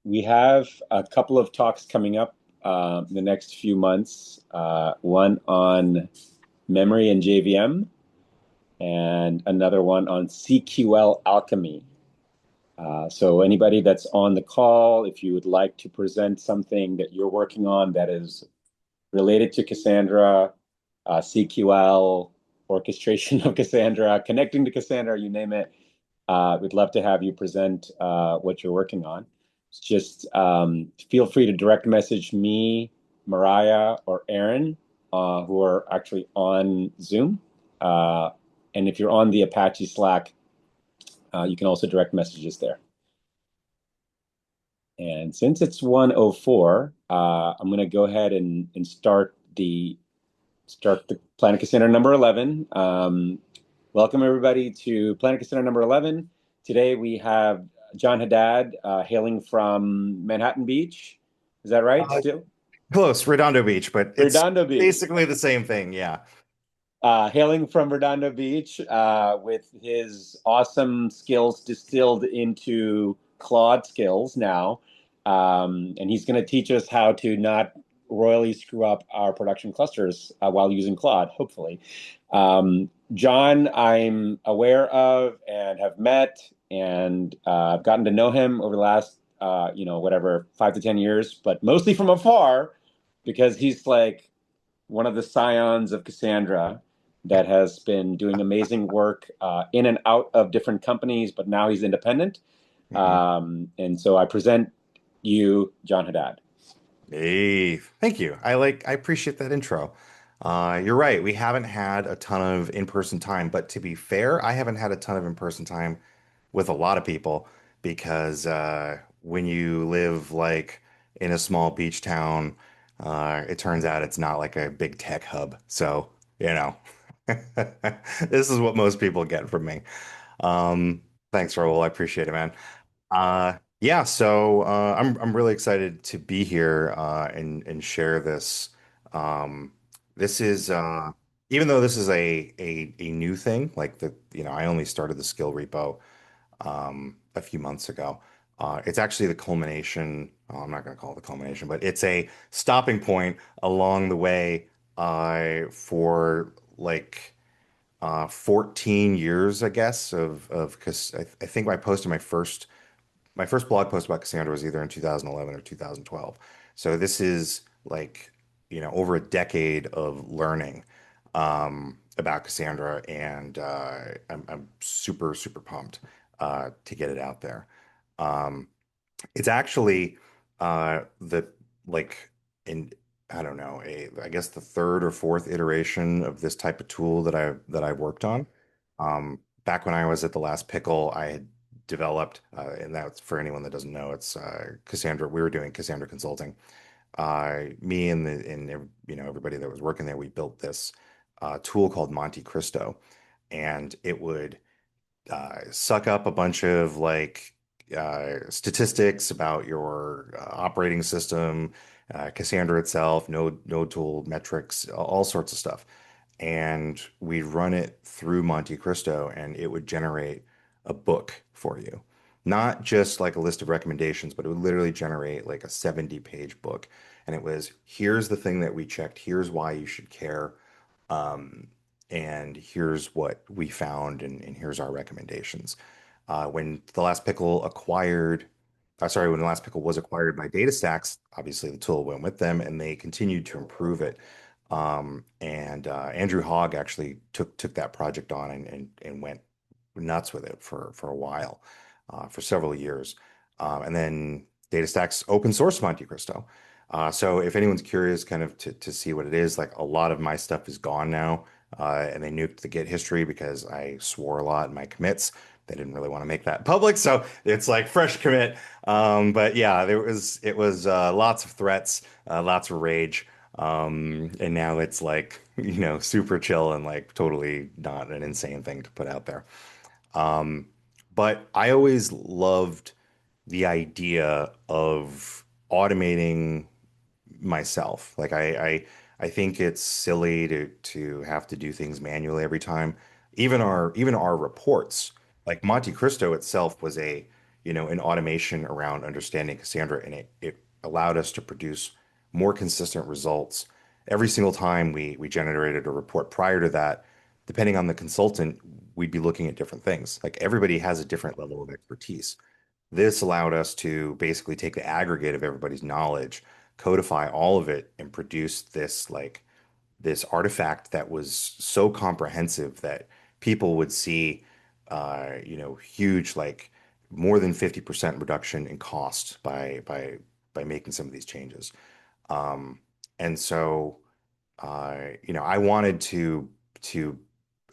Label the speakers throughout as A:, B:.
A: We have a couple of talks coming up in the next few months. One on memory and JVM, and another one on CQL alchemy. So anybody that's on the call, if you would like to present something that you're working on that is related to Cassandra, CQL, orchestration of Cassandra, connecting to Cassandra, you name it, we'd love to have you present what you're working on. Just feel free to direct message me, Mariah, or Aaron, who are actually on Zoom. And if you're on the Apache Slack, you can also direct messages there. And since it's 1:04, I'm going to go ahead and start the Planet Casino number 11. Welcome everybody to Planet Casino number 11. Today we have Jon Haddad hailing from Manhattan Beach. Is that right
B: Uh,
A: still?
B: Close, Redondo Beach, but it's
A: Redondo Beach.
B: basically the same thing. Yeah.
A: Hailing from Redondo Beach with his awesome skills distilled into Claude skills now. And he's going to teach us how to not royally screw up our production clusters while using Claude, hopefully. Jon, I'm aware of and have met, and I've gotten to know him over the last, whatever, 5 to 10 years, but mostly from afar because he's like one of the scions of Cassandra that has been doing amazing work in and out of different companies, but now he's independent.
B: Mhm.
A: And so I present you, Jon Haddad.
B: Hey, thank you. I appreciate that intro. You're right. We haven't had a ton of in-person time, but to be fair, I haven't had a ton of in-person time with a lot of people because when you live like in a small beach town, it turns out it's not like a big tech hub. So, you know, this is what most people get from me. Um, Thanks, Raul. I appreciate it, man. Yeah, so I'm really excited to be here and share this. Um, this is even though this is a new thing, like I only started the skill repo a few months ago. It's actually the culmination. I'm not going to call it the culmination, but it's a stopping point along the way for like 14 years, I guess, of because I think I posted my first blog post about Cassandra was either in 2011 or 2012. So this is like, over a decade of learning about Cassandra, and I'm super, super pumped to get it out there. Um, it's actually the like in I don't know, I guess the third or fourth iteration of this type of tool that I worked on. Back when I was at the last pickle, I had developed, and that's for anyone that doesn't know, it's Cassandra. We were doing Cassandra consulting. Me and everybody that was working there, we built this tool called Monte Cristo, and it would suck up a bunch of like statistics about your operating system, Cassandra itself, node tool metrics, all sorts of stuff. And we'd run it through Monte Cristo, and it would generate a book for you. Not just like a list of recommendations, but it would literally generate like a 70-page book. And it was, here's the thing that we checked, here's why you should care. Um, and here's what we found, and here's our recommendations. When the last pickle acquired, sorry, when the last pickle was acquired by DataStax, obviously the tool went with them, and they continued to improve it. And Andrew Hogg actually took that project on and went nuts with it for a while, for several years. And then DataStax open source Monte Cristo. So if anyone's curious kind of to see what it is, like a lot of my stuff is gone now. And they nuked the Git history because I swore a lot in my commits. They didn't really want to make that public, so it's like fresh commit. But yeah, it was lots of threats, lots of rage. And now it's like, super chill and like totally not an insane thing to put out there. Um, but I always loved the idea of automating myself. Like I think it's silly to have to do things manually every time. Even our reports, like Monte Cristo itself was a an automation around understanding Cassandra, and it allowed us to produce more consistent results every single time we generated a report. Prior to that, depending on the consultant, we'd be looking at different things. Like everybody has a different level of expertise. This allowed us to basically take the aggregate of everybody's knowledge, codify all of it, and produce this artifact that was so comprehensive that people would see, huge, like more than 50% reduction in cost by making some of these changes. Um, and so, I wanted to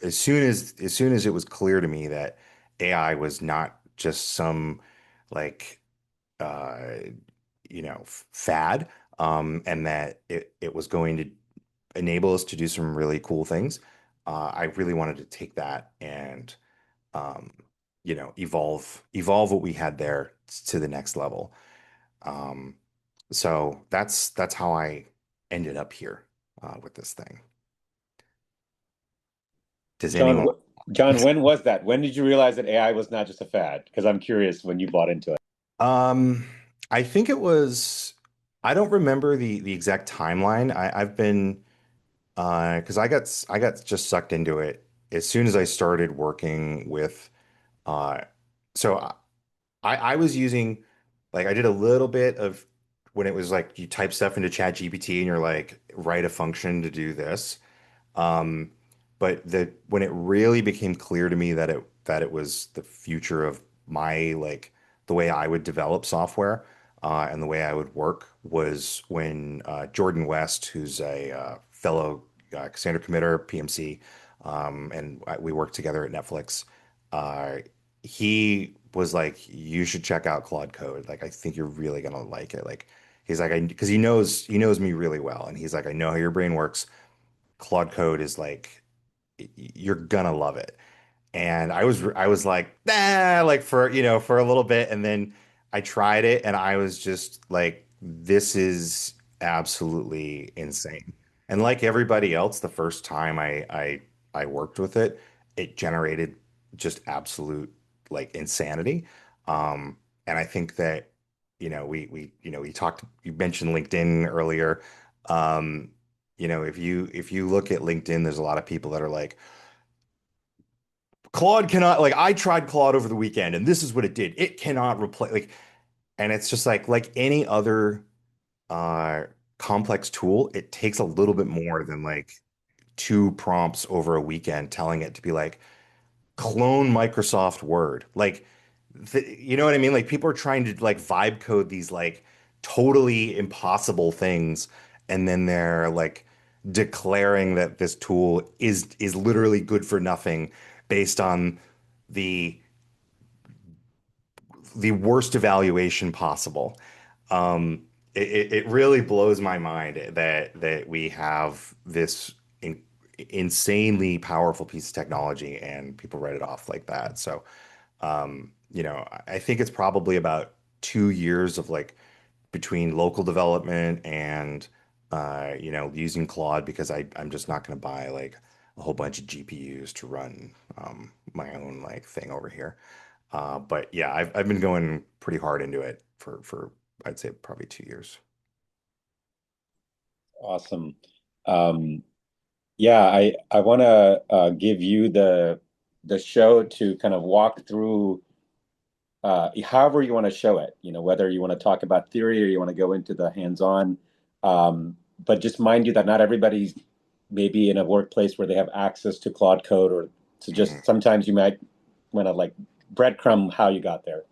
B: as soon as it was clear to me that AI was not just some like uh, fad, and that it was going to enable us to do some really cool things. I really wanted to take that and um, evolve what we had there to the next level. Um, so that's how I ended up here with this thing. Does
A: John,
B: anyone?
A: John, when was that? When did you realize that AI was not just a fad? Because I'm curious when you bought into it.
B: Um, I think it was. I don't remember the exact timeline. I've been because I got just sucked into it as soon as I started working with uh so I was using like I did a little bit of when it was like you type stuff into Chat GPT and you're like write a function to do this. Um, but when it really became clear to me that it was the future of my like the way I would develop software and the way I would work was when Jordan West, who's a fellow Cassandra committer, PMC, and we worked together at Netflix. Uh, he was like, "You should check out Claude Code. Like, I think you're really gonna like it." Like, he's like, because he knows me really well, and he's like, "I know how your brain works. Claude Code is like you're gonna love it." And I was like, nah, like for a little bit, and then I tried it, and I was just like, this is absolutely insane. And like everybody else, the first time I worked with it, it generated just absolute like insanity. And I think that we talked. You mentioned LinkedIn earlier. Um, if you look at LinkedIn, there's a lot of people that are like, Claude cannot, like I tried Claude over the weekend and this is what it did. It cannot replace like, and it's just like any other uh complex tool, it takes a little bit more than like two prompts over a weekend telling it to be like clone Microsoft Word. Like, you know what I mean? Like people are trying to like vibe code these like totally impossible things, and then they're like declaring that this tool is literally good for nothing based on the the worst evaluation possible. It really blows my mind that we have this insanely powerful piece of technology and people write it off like that. So, I think it's probably about 2 years of like between local development and using Claude because I'm just not going to buy like a whole bunch of GPUs to run my own like thing over here. But yeah, I've been going pretty hard into it for I'd say probably 2 years.
A: Awesome. Um, yeah, I want to give you the show to kind of walk through however you want to show it. Whether you want to talk about theory or you want to go into the hands-on. But just mind you that not everybody's maybe in a workplace where they have access to Claude Code or to
B: Mhm.
A: just sometimes you might want to like breadcrumb how you got there.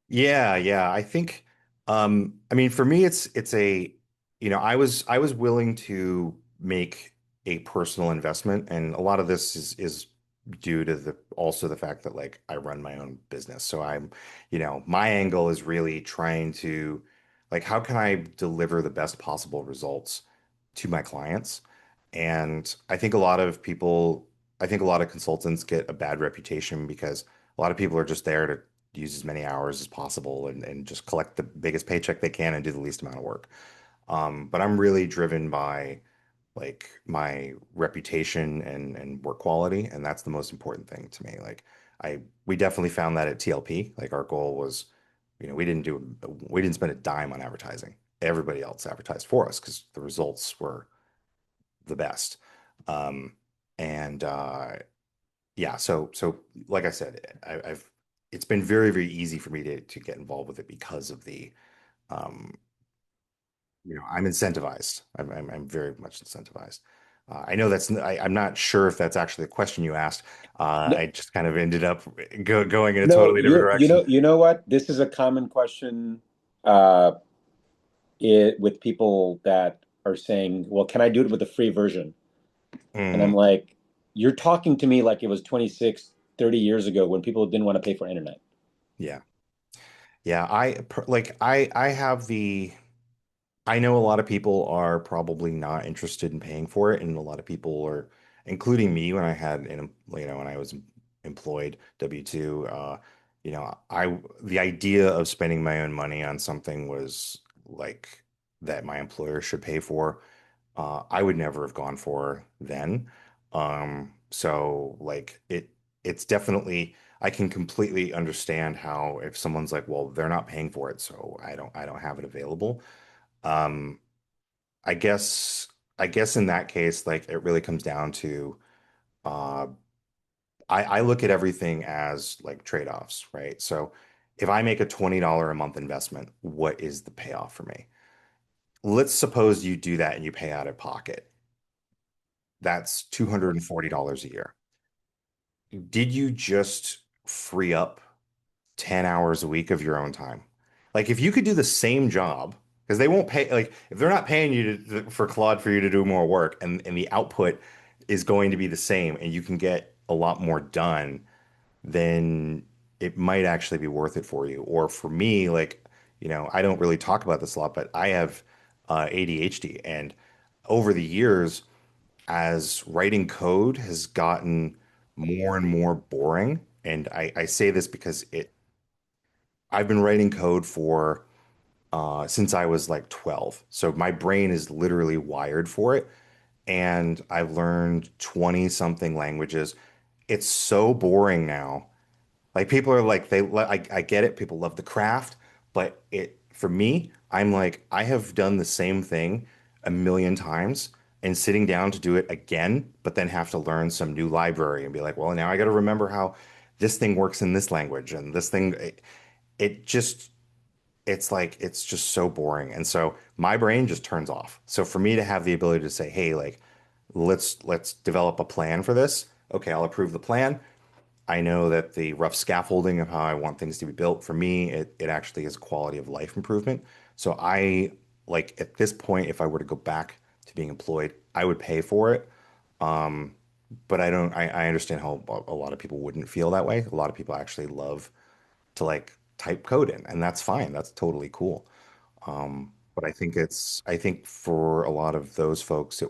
B: Yeah, yeah. I mean for me it's a I was willing to make a personal investment, and a lot of this is due to the fact that like I run my own business. So my angle is really trying to like how can I deliver the best possible results to my clients? And I think a lot of consultants get a bad reputation because a lot of people are just there to use as many hours as possible and just collect the biggest paycheck they can and do the least amount of work. But I'm really driven by like my reputation and work quality, and that's the most important thing to me. Like we definitely found that at TLP. Like our goal was we didn't spend a dime on advertising. Everybody else advertised for us because the results were the best. Um, and yeah, so like I said, I've it's been very, very easy for me to get involved with it because of the um, I'm incentivized. I'm very much incentivized. I know I'm not sure if that's actually a question you asked.
A: No,
B: I just kind of ended up going in a
A: no,
B: totally different direction.
A: you know what? This is a common question uh, with people that are saying, "Well, can I do it with the free version?" And I'm
B: Mm,
A: like, "You're talking to me like it was 26, 30 years ago when people didn't want to pay for internet."
B: yeah. Yeah, I have I know a lot of people are probably not interested in paying for it, and a lot of people are, including me when I had when I was employed W-2, I the idea of spending my own money on something was like that my employer should pay for. I would never have gone for then. So like it's definitely I can completely understand how if someone's like, well, they're not paying for it, so I don't have it available. Um, I guess I guess in that case, like it really comes down to uh I look at everything as like trade-offs, right? So if I make a $20 a month investment, what is the payoff for me? Let's suppose you do that and you pay out of pocket. That's $240 a year. Did you just free up 10 hours a week of your own time? Like if you could do the same job, because they won't pay, like if they're not paying you for Claude for you to do more work and the output is going to be the same and you can get a lot more done, then it might actually be worth it for you. Or for me, like, I don't really talk about this a lot, but I have ADHD. And over the years, as writing code has gotten more and more boring, and I say this because I've been writing code for since I was like 12. So my brain is literally wired for it. And I've learned 20 something languages. It's so boring now. Like people are like I get it. People love the craft, but it for me, I'm like I have done the same thing a million times and sitting down to do it again, but then have to learn some new library and be like, well, now I got to remember how this thing works in this language and this thing it just it's like it's just so boring. And so my brain just turns off. So for me to have the ability to say, hey, like let's develop a plan for this. Okay, I'll approve the plan. I know that the rough scaffolding of how I want things to be built, for me, it actually is a quality of life improvement. So I like at this point, if I were to go back to being employed, I would pay for it. Um, but I understand how a lot of people wouldn't feel that way. A lot of people actually love to like type code in, and that's fine. That's totally cool. But I think for a lot of those folks,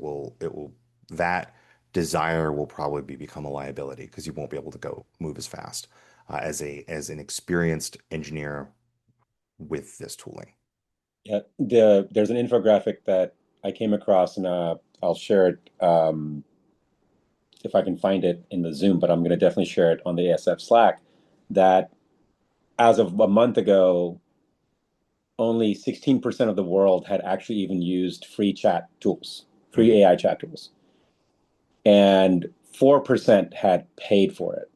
B: that desire will probably become a liability because you won't be able to go move as fast as an experienced engineer with this tooling.
A: Yeah, there's an infographic that I came across, and I'll share it if I can find it in the Zoom, but I'm going to definitely share it on the ASF Slack. That as of a month ago, only 16% of the world had actually even used free chat tools,
B: Mm.
A: free AI chat tools, and 4% had paid for it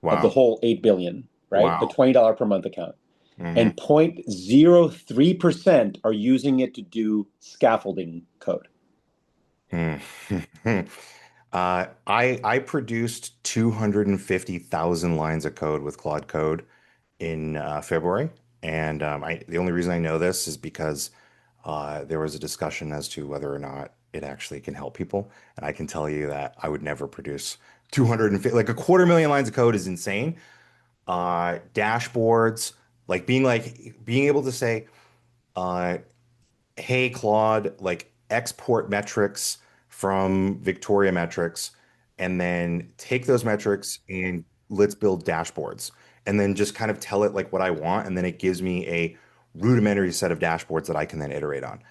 A: of the
B: Wow.
A: whole 8 billion, right? The
B: Wow.
A: $20 per month account.
B: Hmm.
A: And 0.03% are using it to do scaffolding code.
B: Hmm. I produced 250,000 lines of code with Claude Code in February, and the only reason I know this is because there was a discussion as to whether or not it actually can help people, and I can tell you that I would never produce 250, like a quarter million lines of code is insane. Dashboards, like being able to say, uh, hey Claude, like export metrics from Victoria metrics, and then take those metrics and let's build dashboards. And then just kind of tell it like what I want, and then it gives me a rudimentary set of dashboards that I can then iterate on.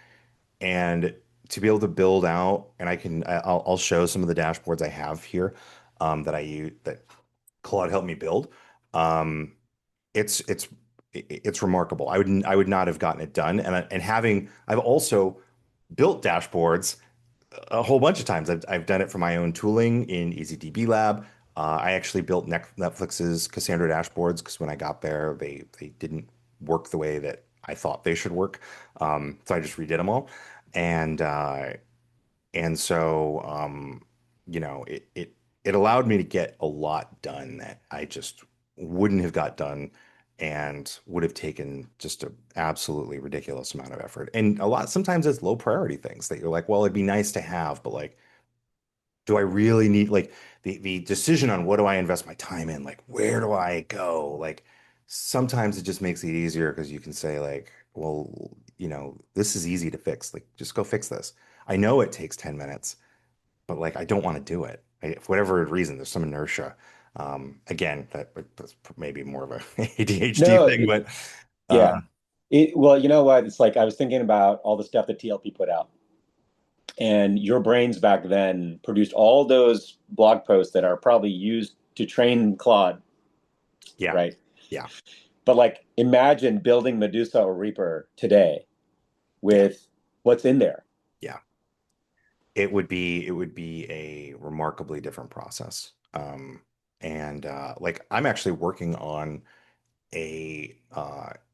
B: And to be able to build out, and I'll show some of the dashboards I have here that I use that Claude helped me build. Um, it's it's remarkable. I would not have gotten it done. And I've also built dashboards a whole bunch of times. I've done it for my own tooling in EasyDB Lab. I actually built Netflix's Cassandra dashboards because when I got there, they didn't work the way that I thought they should work. So I just redid them all. And it allowed me to get a lot done that I just wouldn't have got done and would have taken just an absolutely ridiculous amount of effort. And sometimes it's low priority things that you're like, well, it'd be nice to have, but like, do I really need like the decision on what do I invest my time in? Like, where do I go? Like, sometimes it just makes it easier because you can say like, well, this is easy to fix. Like, just go fix this. I know it takes 10 minutes, but like, I don't want to do it. For whatever reason, there's some inertia. Again, that's maybe more of a ADHD
A: No,
B: thing, but uh,
A: yeah. Well, you know what? It's like I was thinking about all the stuff that TLP put out, and your brains back then produced all those blog posts that are probably used to train Claude,
B: yeah,
A: right?
B: yeah,
A: But like, imagine building Medusa or Reaper today
B: yeah,
A: with what's in there.
B: yeah. It would be a remarkably different process. And like I'm actually working on a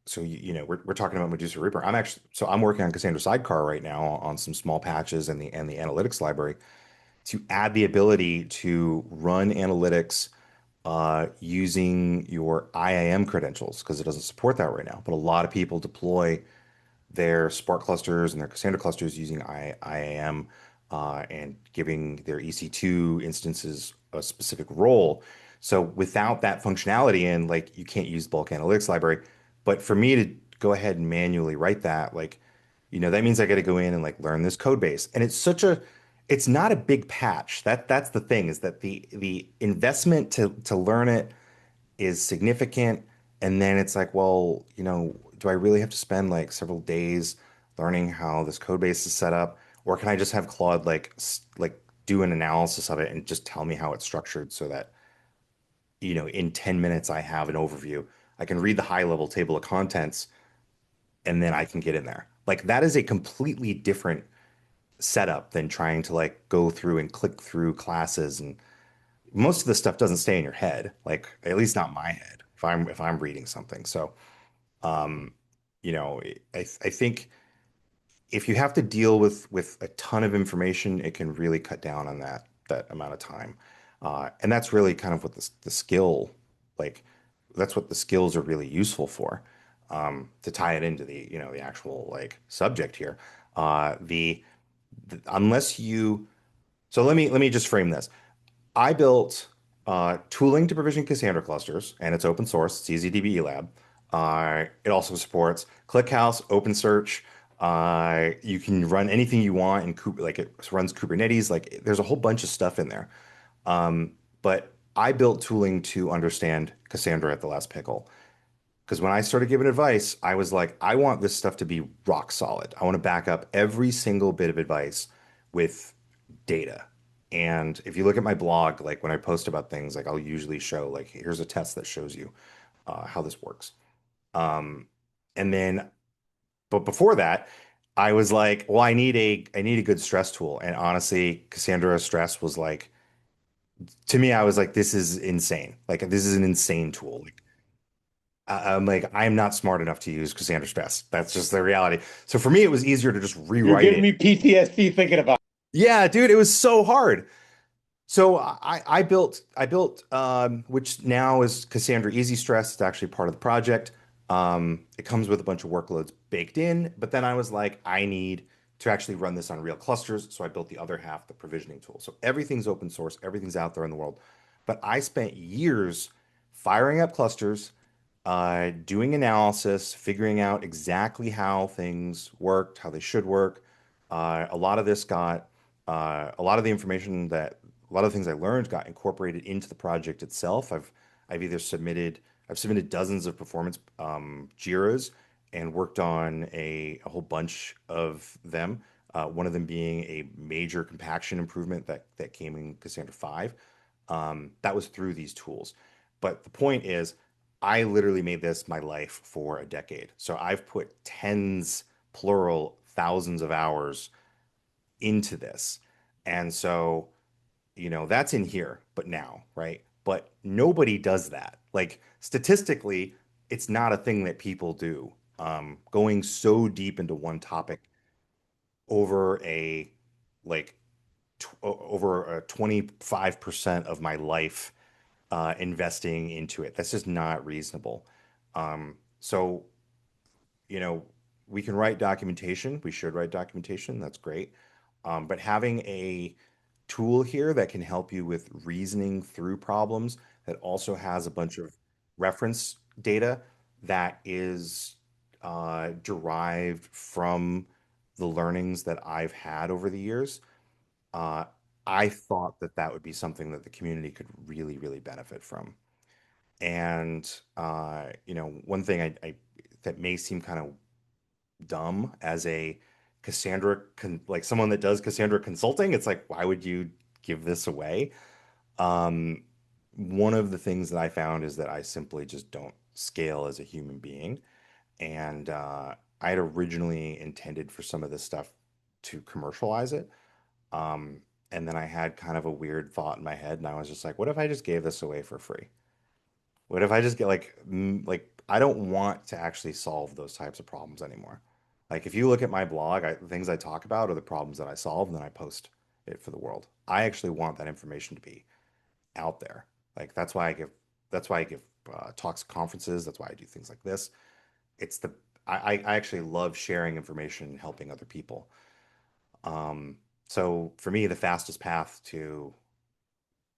B: so we're talking about Medusa Reaper. I'm working on Cassandra Sidecar right now on some small patches and the analytics library to add the ability to run analytics using your IAM credentials because it doesn't support that right now. But a lot of people deploy their Spark clusters and their Cassandra clusters using IAM and giving their EC2 instances a specific role. So without that functionality in, like you can't use bulk analytics library. But for me to go ahead and manually write that, like, that means I got to go in and like learn this code base. And it's not a big patch. That's the thing is that the investment to learn it is significant. And then it's like, well, do I really have to spend like several days learning how this code base is set up? Or can I just have Claude like do an analysis of it and just tell me how it's structured so that, in 10 minutes I have an overview. I can read the high level table of contents and then I can get in there. Like that is a completely different setup than trying to like go through and click through classes and most of the stuff doesn't stay in your head, like at least not my head if I'm reading something. So, um, I think if you have to deal with a ton of information, it can really cut down on that amount of time. And that's really kind of what the skill, like that's what the skills are really useful for. To tie it into the actual like subject here. Unless you so let me just frame this. I built tooling to provision Cassandra clusters, and it's open source. It's easy DB Lab. It also supports ClickHouse, OpenSearch. You can run anything you want in like it runs Kubernetes. Like there's a whole bunch of stuff in there. But I built tooling to understand Cassandra at the last pickle. Because when I started giving advice, I was like, I want this stuff to be rock solid. I want to back up every single bit of advice with data. And if you look at my blog, like when I post about things, like I'll usually show like, here's a test that shows you how this works. Um, and then, but before that, I was like, well, I need a good stress tool. And honestly, Cassandra Stress was like, to me, I was like, this is insane. Like this is an insane tool. Like I'm like, I am not smart enough to use Cassandra Stress. That's just the reality. So for me, it was easier to just
A: You're
B: rewrite
A: giving
B: it.
A: me PTSD thinking about
B: Yeah, dude, it was so hard. So I built which now is Cassandra Easy Stress. It's actually part of the project. It comes with a bunch of workloads baked in, but then I was like, I need to actually run this on real clusters. So I built the other half, the provisioning tool. So everything's open source, everything's out there in the world. But I spent years firing up clusters, doing analysis, figuring out exactly how things worked, how they should work. A lot of this got a lot of the information that a lot of the things I learned got incorporated into the project itself. I've either submitted I've submitted dozens of performance JIRAs and worked on a whole bunch of them. One of them being a major compaction improvement that came in Cassandra 5. That was through these tools. But the point is, I literally made this my life for a decade. So I've put tens, plural, thousands of hours into this. And so, that's in here, but now, right? But nobody does that. Like statistically, it's not a thing that people do. Going so deep into one topic over a like over a 25% of my life investing into it. That's just not reasonable. So, you know, we can write documentation. We should write documentation. That's great. But having a tool here that can help you with reasoning through problems that also has a bunch of reference data that is derived from the learnings that I've had over the years. Uh, I thought that that would be something that the community could really, really benefit from. And one thing I that may seem kind of dumb as a like someone that does Cassandra consulting, it's like, why would you give this away? Um, One of the things that I found is that I simply just don't scale as a human being. And I had originally intended for some of this stuff to commercialize it. Um, and then I had kind of a weird thought in my head, and I was just like, what if I just gave this away for free? What if I just get like I don't want to actually solve those types of problems anymore. Like if you look at my blog, the things I talk about are the problems that I solve, and then I post it for the world. I actually want that information to be out there. Like that's why I give talks at conferences. That's why I do things like this. It's the I actually love sharing information and helping other people. Um, so for me, the fastest path to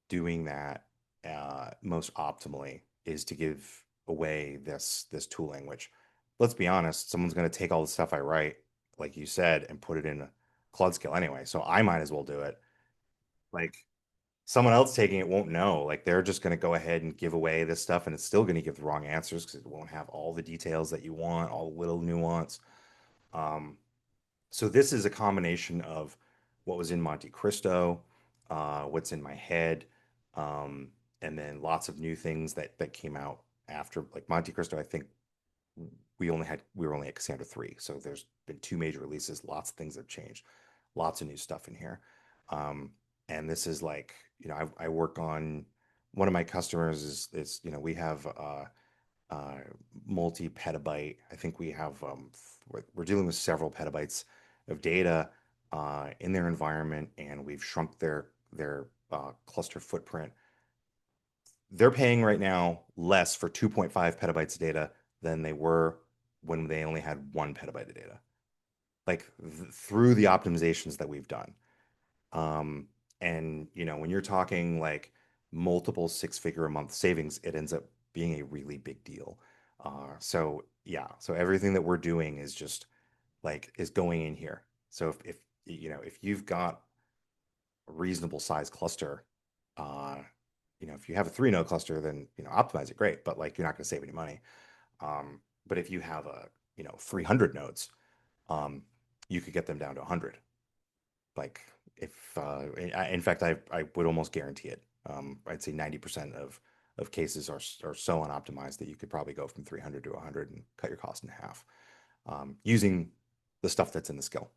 B: doing that most optimally is to give away this tooling, which let's be honest, someone's going to take all the stuff I write, like you said, and put it in a Claude skill anyway. So I might as well do it. Like someone else taking it won't know. Like they're just going to go ahead and give away this stuff, and it's still going to give the wrong answers because it won't have all the details that you want, all the little nuance. Um, so this is a combination of what was in Monte Cristo, what's in my head, um, and then lots of new things that came out after. Like Monte Cristo, I think we were only at Cassandra 3, so there's been two major releases. Lots of things have changed, lots of new stuff in here, and this is like I work on one of my customers is we have uh, multi petabyte. I think we have we're dealing with several petabytes of data in their environment, and we've shrunk their cluster footprint. They're paying right now less for 2.5 petabytes of data than they were when they only had 1 petabyte of data. Like through the optimizations that we've done. Um, and when you're talking like multiple six-figure a month savings, it ends up being a really big deal. So yeah, so everything that we're doing is just like is going in here. So if you've got a reasonable size cluster, uh, if you have a 3 node cluster, then optimize it great, but like you're not going to save any money. But if you have 300 nodes, um, you could get them down to 100. Like if in fact I would almost guarantee it. I'd say 90% of cases are so unoptimized that you could probably go from 300 to 100 and cut your cost in half using the stuff that's in the skill.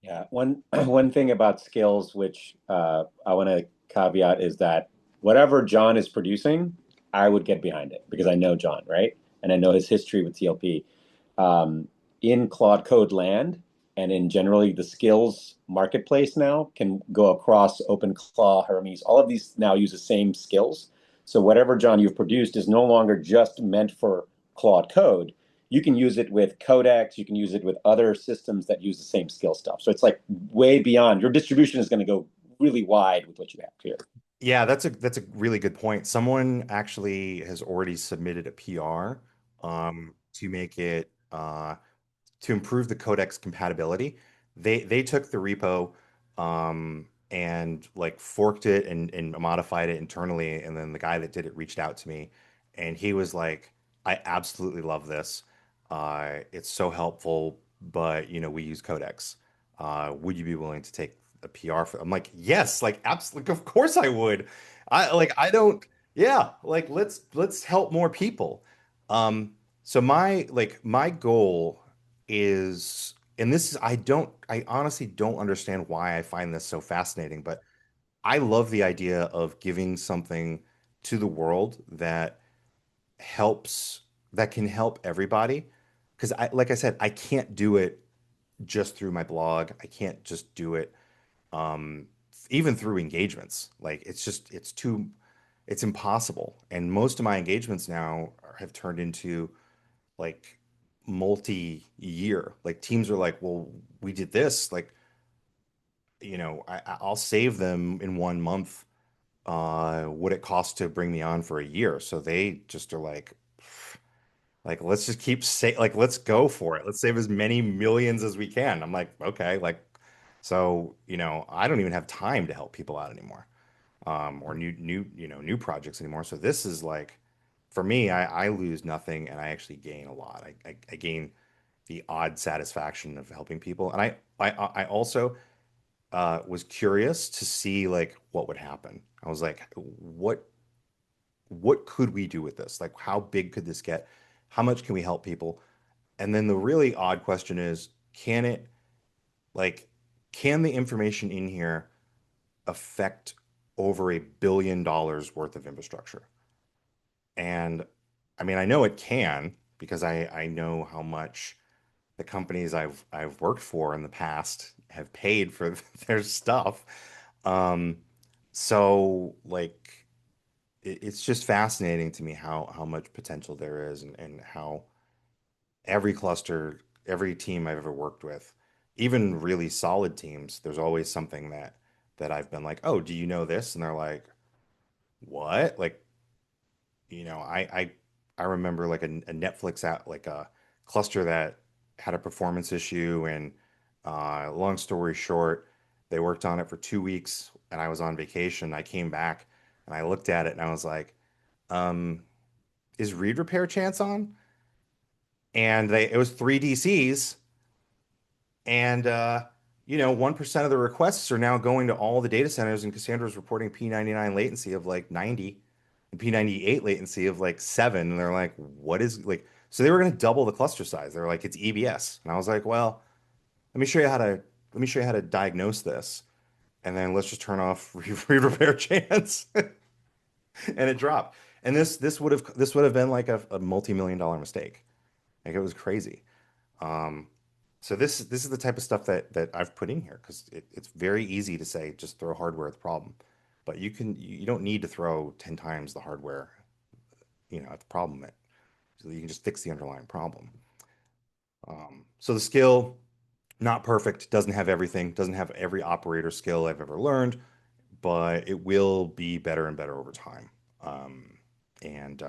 A: Yeah, one thing about skills which I want to caveat is that whatever Jon is producing, I would get behind it because I know Jon, right? And I know his history with TLP. In Claude Code land and in generally the skills marketplace now can go across OpenClaw, Hermes. All of these now use the same skills. So whatever, Jon, you've produced is no longer just meant for Claude Code. You can use it with Codex. You can use it with other systems that use the same skill stuff. So it's like way beyond. Your distribution is going to go really wide with what you have here.
B: Yeah, that's a really good point. Someone actually has already submitted a PR to make it to improve the codex compatibility. They took the repo and like forked it and modified it internally, and then the guy that did it reached out to me, and he was like, "I absolutely love this. It's so helpful, but we use codex. Would you be willing to take a PR for?" I'm like, "Yes, like absolutely, of course I would." I don't. Yeah, like let's help more people. So my goal is, and this is I honestly don't understand why I find this so fascinating, but I love the idea of giving something to the world helps that can help everybody. Because like I said, I can't do it just through my blog. I can't just do it um, even through engagements. Like it's impossible. And most of my engagements now have turned into like multi-year. Like teams are like, well, we did this. Like, I'll save them in 1 month what it costs to bring me on for a year. So they just are like let's just keep say like let's go for it. Let's save as many millions as we can. I'm like, okay, like so, I don't even have time to help people out anymore. Or new projects anymore. So this is like for me, I lose nothing and I actually gain a lot. I gain the odd satisfaction of helping people. And I also was curious to see like what would happen. I was like, what could we do with this? Like, how big could this get? How much can we help people? And then the really odd question is, can it like can the information in here affect over $1 billion worth of infrastructure? And I mean, I know it can because I know how much the companies I've worked for in the past have paid for their stuff. Um, so like it's just fascinating to me how much potential there is and how every cluster, every team I've ever worked with, even really solid teams, there's always something that I've been like, "Oh, do you know this?" And they're like, "What?" Like, I remember like a Netflix app, like a cluster that had a performance issue, and long story short, they worked on it for 2 weeks, and I was on vacation. I came back and I looked at it and I was like, um, "Is read repair chance on?" And it was three DCs, and 1% of the requests are now going to all the data centers, and Cassandra's reporting P99 latency of like 90 and P98 latency of like 7. And they're like, what is like, so they were going to double the cluster size. They're like, it's EBS. And I was like, well, let me show you how to, let me show you how to diagnose this. And then let's just turn off read repair chance. And it dropped. And this would have been like a multi-million dollar mistake. Like it was crazy. Um, so this is the type of stuff that I've put in here because it's very easy to say just throw hardware at the problem, but you don't need to throw 10 times the hardware, at the problem. So you can just fix the underlying problem. So the skill, not perfect, doesn't have everything, doesn't have every operator skill I've ever learned, but it will be better and better over time. And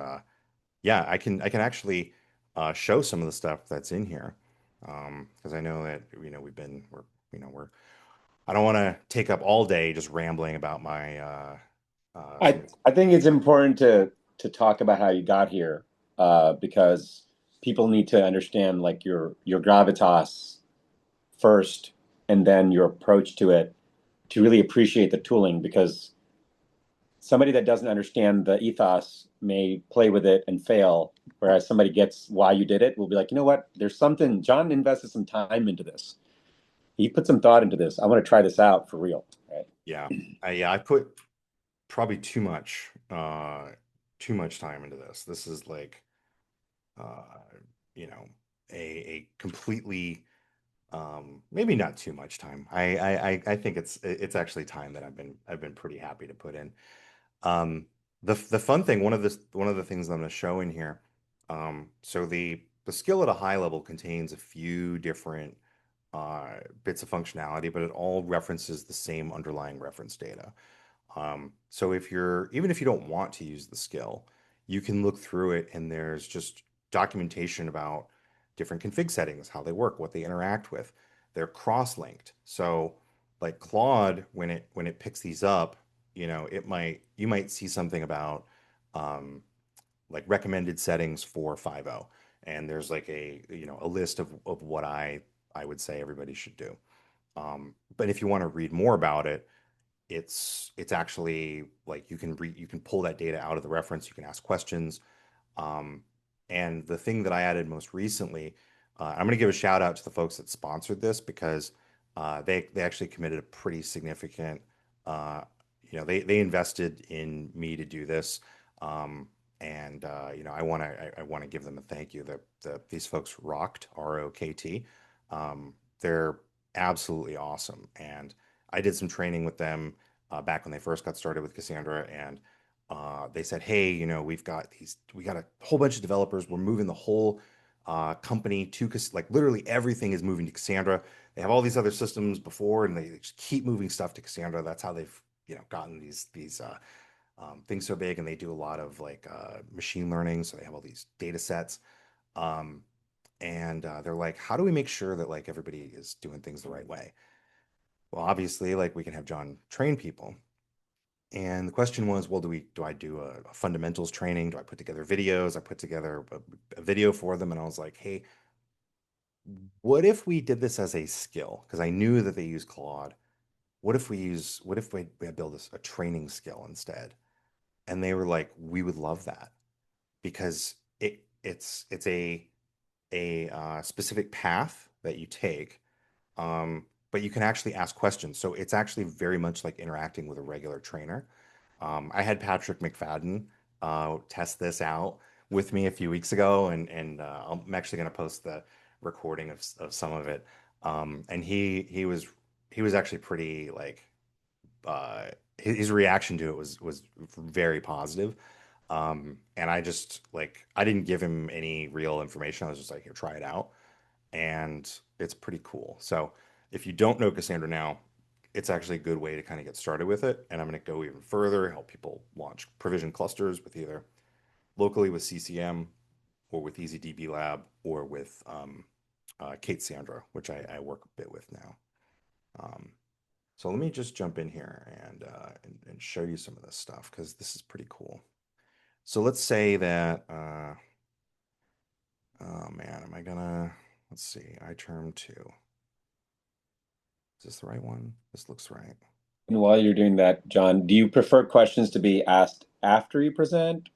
B: Yeah, I can actually show some of the stuff that's in here because I know that we're I don't want to take up all day just rambling about my some of
A: I think it's important to talk about how you got here, because people need to understand like your gravitas first, and then your approach to it to really appreciate the tooling. Because somebody that doesn't understand the ethos may play with it and fail, whereas somebody gets why you did it will be like, you know what? There's something. John invested some time into this. He put some thought into this. I want to try this out for real, right?
B: yeah I put probably too much time into this. This is like uh you know a completely maybe not too much time. I think it's actually time that I've been pretty happy to put in. Um, the fun thing, one of the things I'm going to show in here. So the skill at a high level contains a few different bits of functionality, but it all references the same underlying reference data. So even if you don't want to use the skill, you can look through it and there's just documentation about different config settings, how they work, what they interact with. They're cross-linked. So like Claude, when it picks these up, you might see something about um, like recommended settings for 5.0. And there's like a list of what I would say everybody should do. But if you want to read more about it, it's actually like you can pull that data out of the reference, you can ask questions. Um, and the thing that I added most recently, I'm going to give a shout out to the folks that sponsored this because they actually committed a pretty significant, uh, they invested in me to do this. Um, and I want to give them a thank you. These folks rocked, ROKT. They're absolutely awesome. And I did some training with them back when they first got started with Cassandra, and they said, "Hey, we got a whole bunch of developers. We're moving the whole company to like literally everything is moving to Cassandra. They have all these other systems before, and they just keep moving stuff to Cassandra. That's how they've gotten these things so big, and they do a lot of like machine learning. So they have all these data sets." Um, and they're like, "How do we make sure that like everybody is doing things the right way?" Well, obviously, like we can have John train people. And the question was, well, do I do a fundamentals training? Do I put together videos? I put together a video for them, and I was like, hey, what if we did this as a skill? Because I knew that they use Claude. What if we build a training skill instead? And they were like, we would love that because it's a specific path that you take, but you can actually ask questions. So it's actually very much like interacting with a regular trainer. I had Patrick McFadden test this out with me a few weeks ago, and I'm actually going to post the recording of some of it. And he was actually pretty like his reaction to it was very positive. And I just like I didn't give him any real information. I was just like, here, try it out, and it's pretty cool. So if you don't know Cassandra now, it's actually a good way to kind of get started with it. And I'm going to go even further, help people launch provision clusters with either locally with CCM or with EasyDB Lab or with Kate Sandra, which I work a bit with now. Um, so let me just jump in here and show you some of this stuff because this is pretty cool. So let's say that, oh man, am I gonna, let's see, iTerm 2. Is this the right one? This looks right.
A: And while you're doing that, John, do you prefer questions to be asked after you present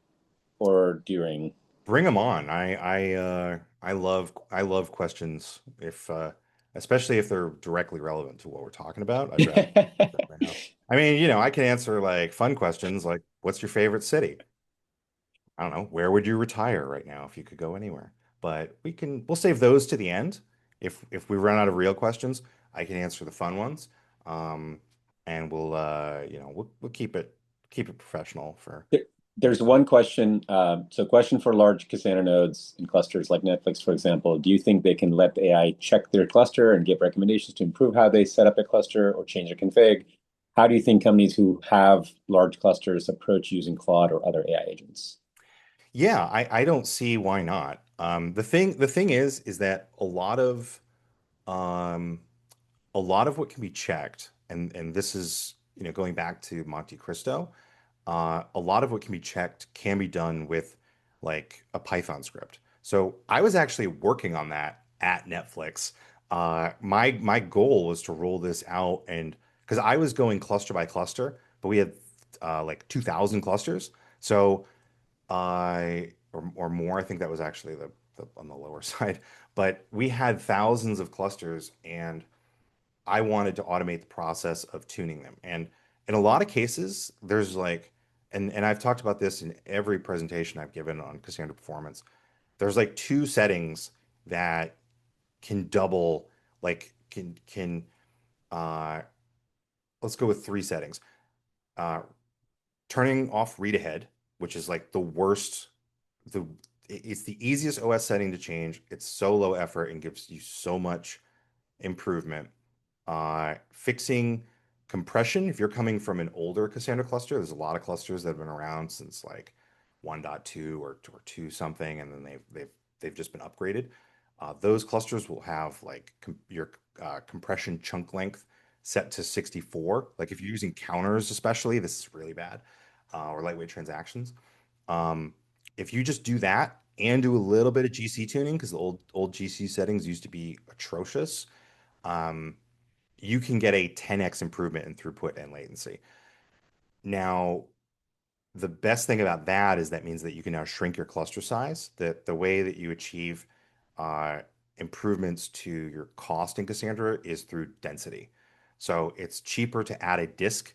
A: or during?
B: Bring them on. I love questions if especially if they're directly relevant to what we're talking about. I'd rather right now. I mean, I can answer like fun questions like what's your favorite city? I don't know, where would you retire right now if you could go anywhere? But we'll save those to the end. If we run out of real questions, I can answer the fun ones. Um, and we'll keep it professional for
A: There's one question. So, question for large Cassandra nodes and clusters like Netflix, for example. Do you think they can let AI check their cluster and give recommendations to improve how they set up a cluster or change their config? How do you think companies who have large clusters approach using Claude or other AI agents?
B: Yeah, I don't see why not. The thing is that um, a lot of what can be checked, and this is going back to Monte Cristo, a lot of what can be done with like a Python script. So I was actually working on that at Netflix. My goal was to roll this out, and because I was going cluster by cluster, but we had like 2,000 clusters. So or more. I think that was actually the on the lower side, but we had thousands of clusters, and I wanted to automate the process of tuning them. And in a lot of cases, there's like, and I've talked about this in every presentation I've given on Cassandra Performance. There's like two settings that can double, like can uh let's go with three settings. Uh Turning off read ahead, which is like the worst, the it's the easiest OS setting to change. It's so low effort and gives you so much improvement. Fixing compression. If you're coming from an older Cassandra cluster, there's a lot of clusters that have been around since like 1.2 or 2 something, and then they've just been upgraded. Those clusters will have like your compression chunk length set to 64. Like if you're using counters, especially, this is really bad, or lightweight transactions. Um, if you just do that and do a little bit of GC tuning, because the old GC settings used to be atrocious. Um, you can get a 10x improvement in throughput and latency. Now, the best thing about that is that means that you can now shrink your cluster size. The way that you achieve uh, improvements to your cost in Cassandra is through density. So it's cheaper to add a disk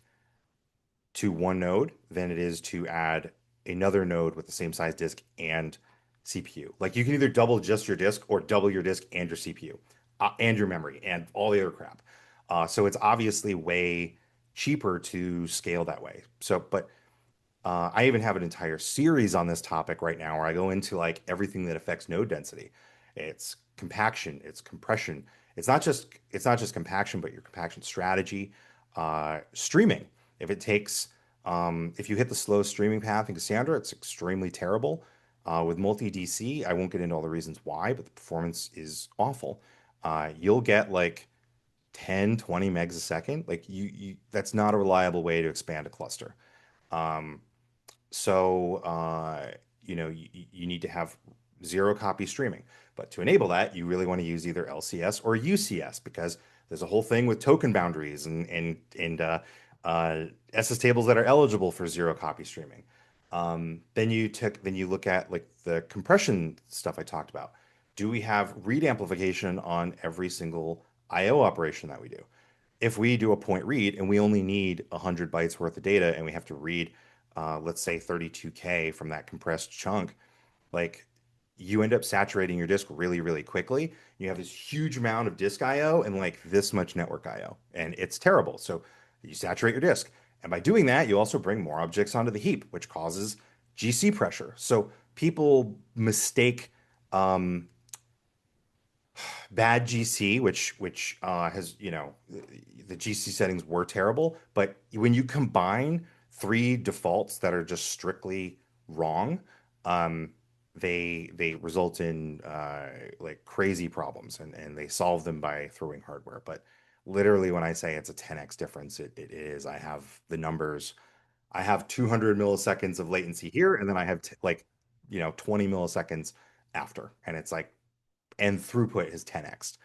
B: to one node than it is to add another node with the same size disk and CPU. Like you can either double just your disk or double your disk and your CPU and your memory and all the other crap. So it's obviously way cheaper to scale that way. So, but I even have an entire series on this topic right now where I go into like everything that affects node density. It's compaction, it's compression. It's not just compaction, but your compaction strategy, streaming. If it takes if you hit the slow streaming path in Cassandra, it's extremely terrible. With multi-DC, I won't get into all the reasons why, but the performance is awful. You'll get like 10, 20 megs a second. Like that's not a reliable way to expand a cluster. Um, so, you need to have zero copy streaming. But to enable that, you really want to use either LCS or UCS because there's a whole thing with token boundaries and SS tables that are eligible for zero copy streaming. Then you look at like the compression stuff I talked about. Do we have read amplification on every single I/O operation that we do? If we do a point read and we only need 100 bytes worth of data and we have to read, let's say 32K from that compressed chunk, like you end up saturating your disk really, really quickly. You have this huge amount of disk I/O and like this much network I/O, and it's terrible. So you saturate your disk. And by doing that, you also bring more objects onto the heap, which causes GC pressure. So people mistake um, bad GC, which has the GC settings were terrible, but when you combine three defaults that are just strictly wrong, um, they result in like crazy problems, and they solve them by throwing hardware. But literally, when I say it's a 10x difference, it is. I have the numbers. I have 200 milliseconds of latency here, and then I have like 20 milliseconds after, and it's like and throughput is 10x.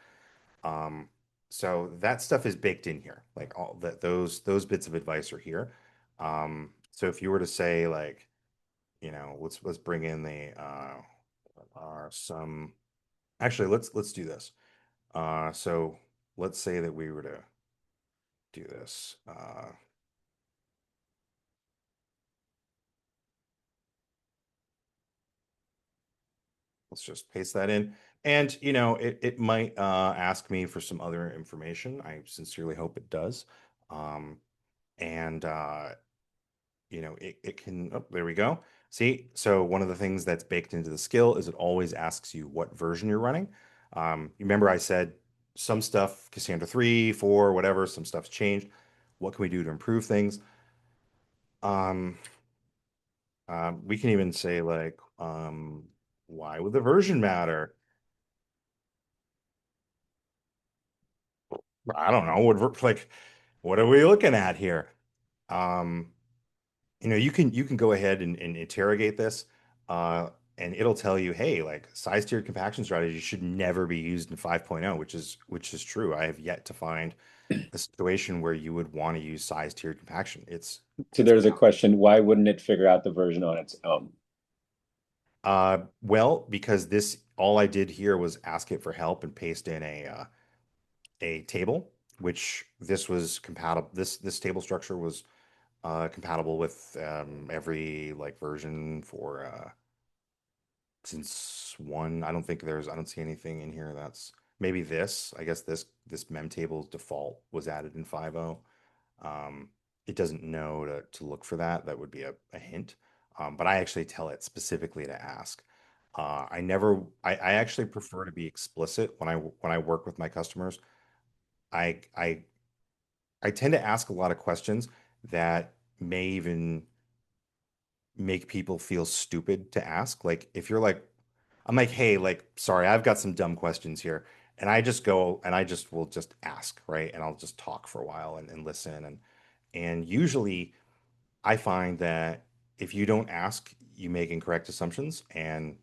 B: Um, so that stuff is baked in here. Like all that those bits of advice are here. So if you were to say like, let's bring in the are some actually let's do this. So let's say that we were to do this. Let's just paste that in. And it might ask me for some other information. I sincerely hope it does. Um, and it can, oh, there we go. See, so one of the things that's baked into the skill is it always asks you what version you're running. You remember I said some stuff, Cassandra 3, 4, whatever, some stuff's changed. What can we do to improve things? Um, we can even say like, why would the version matter? I don't know. Like, what are we looking at here? Um, you can go ahead and interrogate this, and it'll tell you, hey, like size tiered compaction strategy should never be used in 5.0, which is true. I have yet to find a situation where you would want to use size tiered compaction. It's
A: So
B: it's
A: there's a question, why wouldn't it figure out the version on its own?
B: well, because this all I did here was ask it for help and paste in a table, which this was compatible. This table structure was compatible with every like version for since one. I don't see anything in here that's maybe this. I guess this mem table's default was added in 5.0. Um, it doesn't know to look for that. That would be a hint. But I actually tell it specifically to ask. I actually prefer to be explicit when I work with my customers. I I I tend to ask a lot of questions that may even make people feel stupid to ask. Like if you're like, I'm like, hey, like, sorry, I've got some dumb questions here. And I just go and I just will just ask, right? And I'll just talk for a while and listen. And usually I find that if you don't ask, you make incorrect assumptions and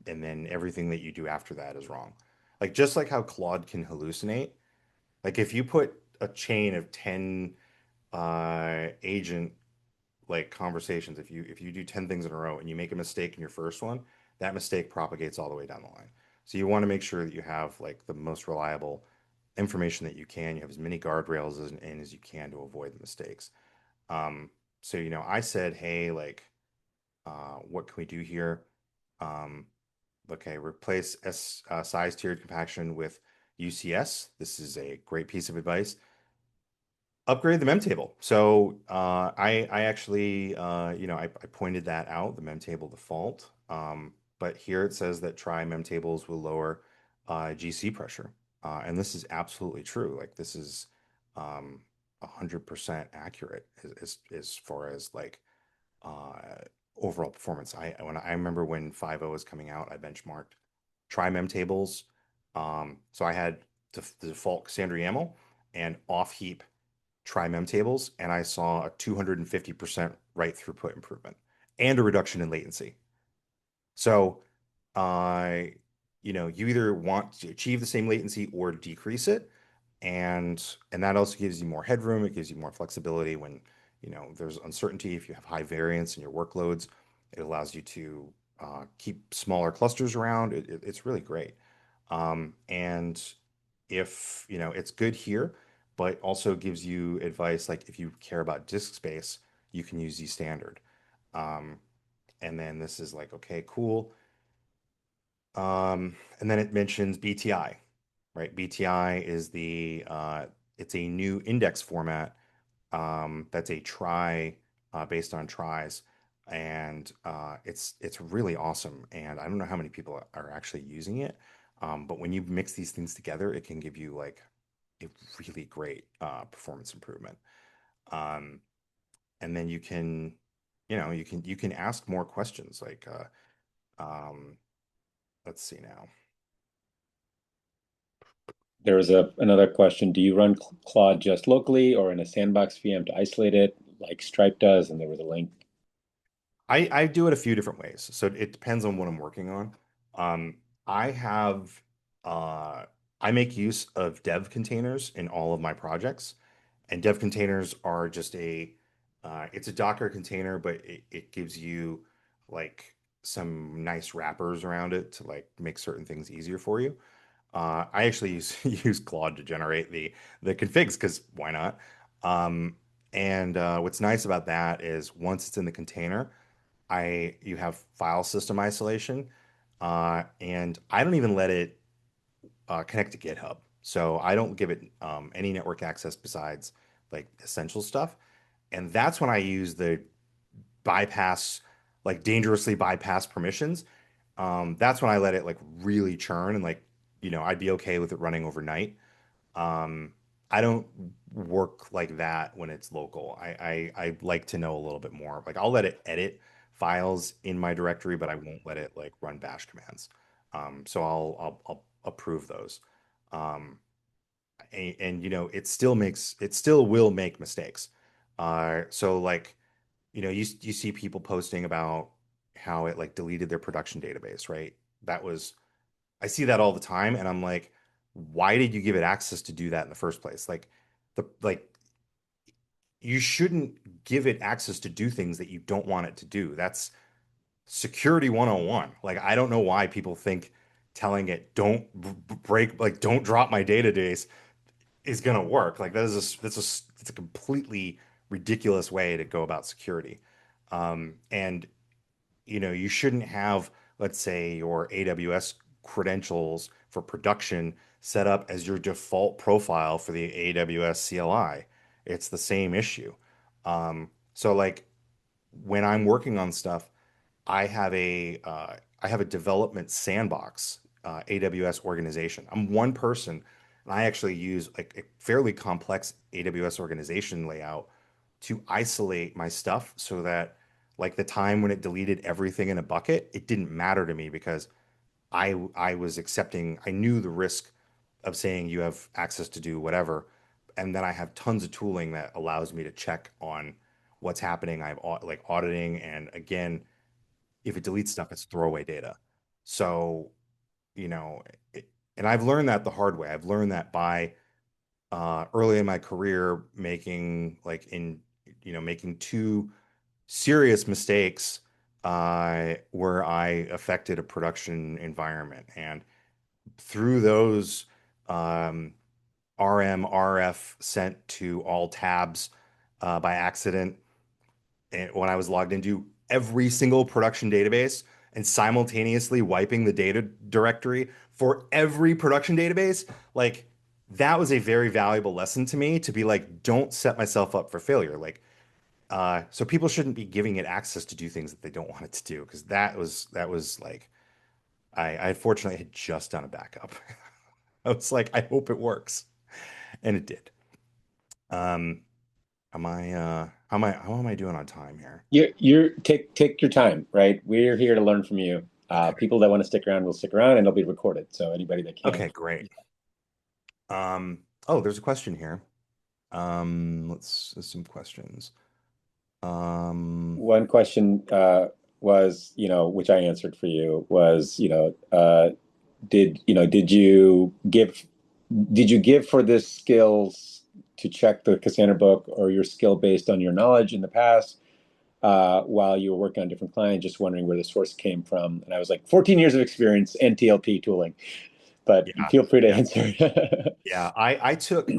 B: then everything that you do after that is wrong. Like just like how Claude can hallucinate. Like if you put a chain of 10 agent like conversations. If you do 10 things in a row and you make a mistake in your first one, that mistake propagates all the way down the line. So you want to make sure that you have like the most reliable information that you can. You have as many guardrails in as you can to avoid the mistakes. Um, so I said, hey, like, what can we do here? Um, okay, replace size tiered compaction with UCS. This is a great piece of advice. Upgrade the mem table. So I actually I pointed that out, the mem table default. But here it says that try mem tables will lower GC pressure. And this is absolutely true. Like this is 100% accurate as far as like uh, overall performance. I remember when 5.0 was coming out, I benchmarked try mem tables. So I had the default Cassandra YAML and off heap try mem tables, and I saw a 250% write throughput improvement and a reduction in latency. So, uh, you either want to achieve the same latency or decrease it, and that also gives you more headroom. It gives you more flexibility when there's uncertainty. If you have high variance in your workloads, it allows you to keep smaller clusters around. It's really great. And if it's good here, but also gives you advice like if you care about disk space, you can use Z standard. Um, and then this is like, okay, cool. And then it mentions BTI, right? BTI is it's a new index format that's a try based on tries, and it's really awesome. And I don't know how many people are actually using it, but when you mix these things together, it can give you like a really great performance improvement. Um, and then you can ask more questions like um, let's see now.
A: There was another question. Do you run Claude just locally or in a sandbox VM to isolate it, like Stripe does? And there was a link.
B: I do it a few different ways. So it depends on what I'm working on. Um, I have uh, I make use of dev containers in all of my projects, and dev containers are just it's a Docker container, but it gives you like some nice wrappers around it to like make certain things easier for you. I actually use Claude to generate the configs because why not? Um, and what's nice about that is once it's in the container, you have file system isolation, and I don't even let it connect to GitHub. So I don't give it any network access besides like essential stuff. And that's when I use the bypass, like dangerously bypass permissions. That's when I let it like really churn and like, I'd be okay with it running overnight. Um, I don't work like that when it's local. I like to know a little bit more. Like I'll let it edit files in my directory, but I won't let it like run bash commands. So I'll approve those. Um, and it still will make mistakes. So like you see people posting about how it like deleted their production database, right? That was I see that all the time, and I'm like, why did you give it access to do that in the first place? Like you shouldn't give it access to do things that you don't want it to do. That's security 101. Like I don't know why people think telling it don't break like don't drop my database is going to work. Like that's a completely ridiculous way to go about security. And you shouldn't have, let's say, your AWS credentials for production set up as your default profile for the AWS CLI. It's the same issue. So like when I'm working on stuff, I have a development sandbox AWS organization. I'm one person, and I actually use like a fairly complex AWS organization layout to isolate my stuff so that like the time when it deleted everything in a bucket, it didn't matter to me because I was accepting, I knew the risk of saying you have access to do whatever. And then I have tons of tooling that allows me to check on what's happening. I have like auditing, and again, if it deletes stuff, it's throwaway data. So, you know, and I've learned that the hard way. I've learned that by early in my career making making two serious mistakes where I affected a production environment. And through those um, RM, RF sent to all tabs by accident and when I was logged into every single production database and simultaneously wiping the data directory for every production database, like that was a very valuable lesson to me to be like, don't set myself up for failure. So people shouldn't be giving it access to do things that they don't want it to do because that was like I fortunately had just done a backup. I was like, I hope it works, and it did. Um, how am I doing on time here?
A: You're take your time, right? We're here to learn from you.
B: Okay.
A: People that want to stick around will stick around, and it'll be recorded. So anybody that can't.
B: Okay, great. Oh, there's a question here. Let's some questions. Um,
A: One question was, which I answered for you, was, did you give for this skills to check the Cassandra book or your skill based on your knowledge in the past while you were working on different clients, just wondering where the source came from? And I was like, 14 years of experience and TLP tooling, but
B: yeah,
A: feel free to
B: yeah,
A: answer.
B: yeah. I took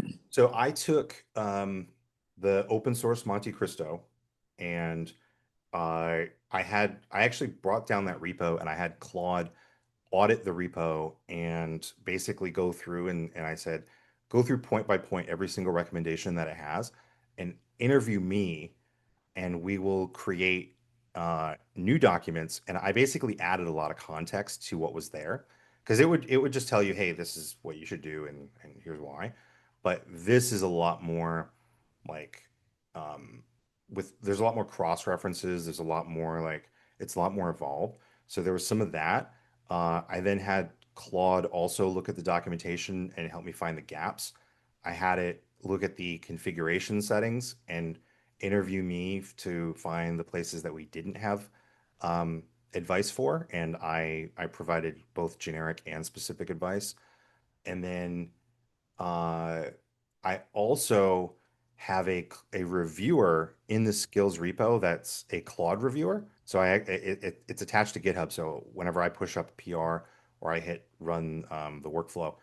B: the open source Monte Cristo, and I actually brought down that repo, and I had Claude audit the repo and basically go through and I said, go through point by point every single recommendation that it has, and interview me and we will create new documents. And I basically added a lot of context to what was there because it would just tell you, hey, this is what you should do and here's why. But this is a lot more like um, with there's a lot more cross references. There's a lot more like it's a lot more involved. So there was some of that. I then had Claude also look at the documentation and help me find the gaps. I had it look at the configuration settings and interview me to find the places that we didn't have um, advice for, and I provided both generic and specific advice. And then uh, I also have a reviewer in the skills repo that's a Claude reviewer. So it's attached to GitHub. So whenever I push up a PR or I hit run the workflow,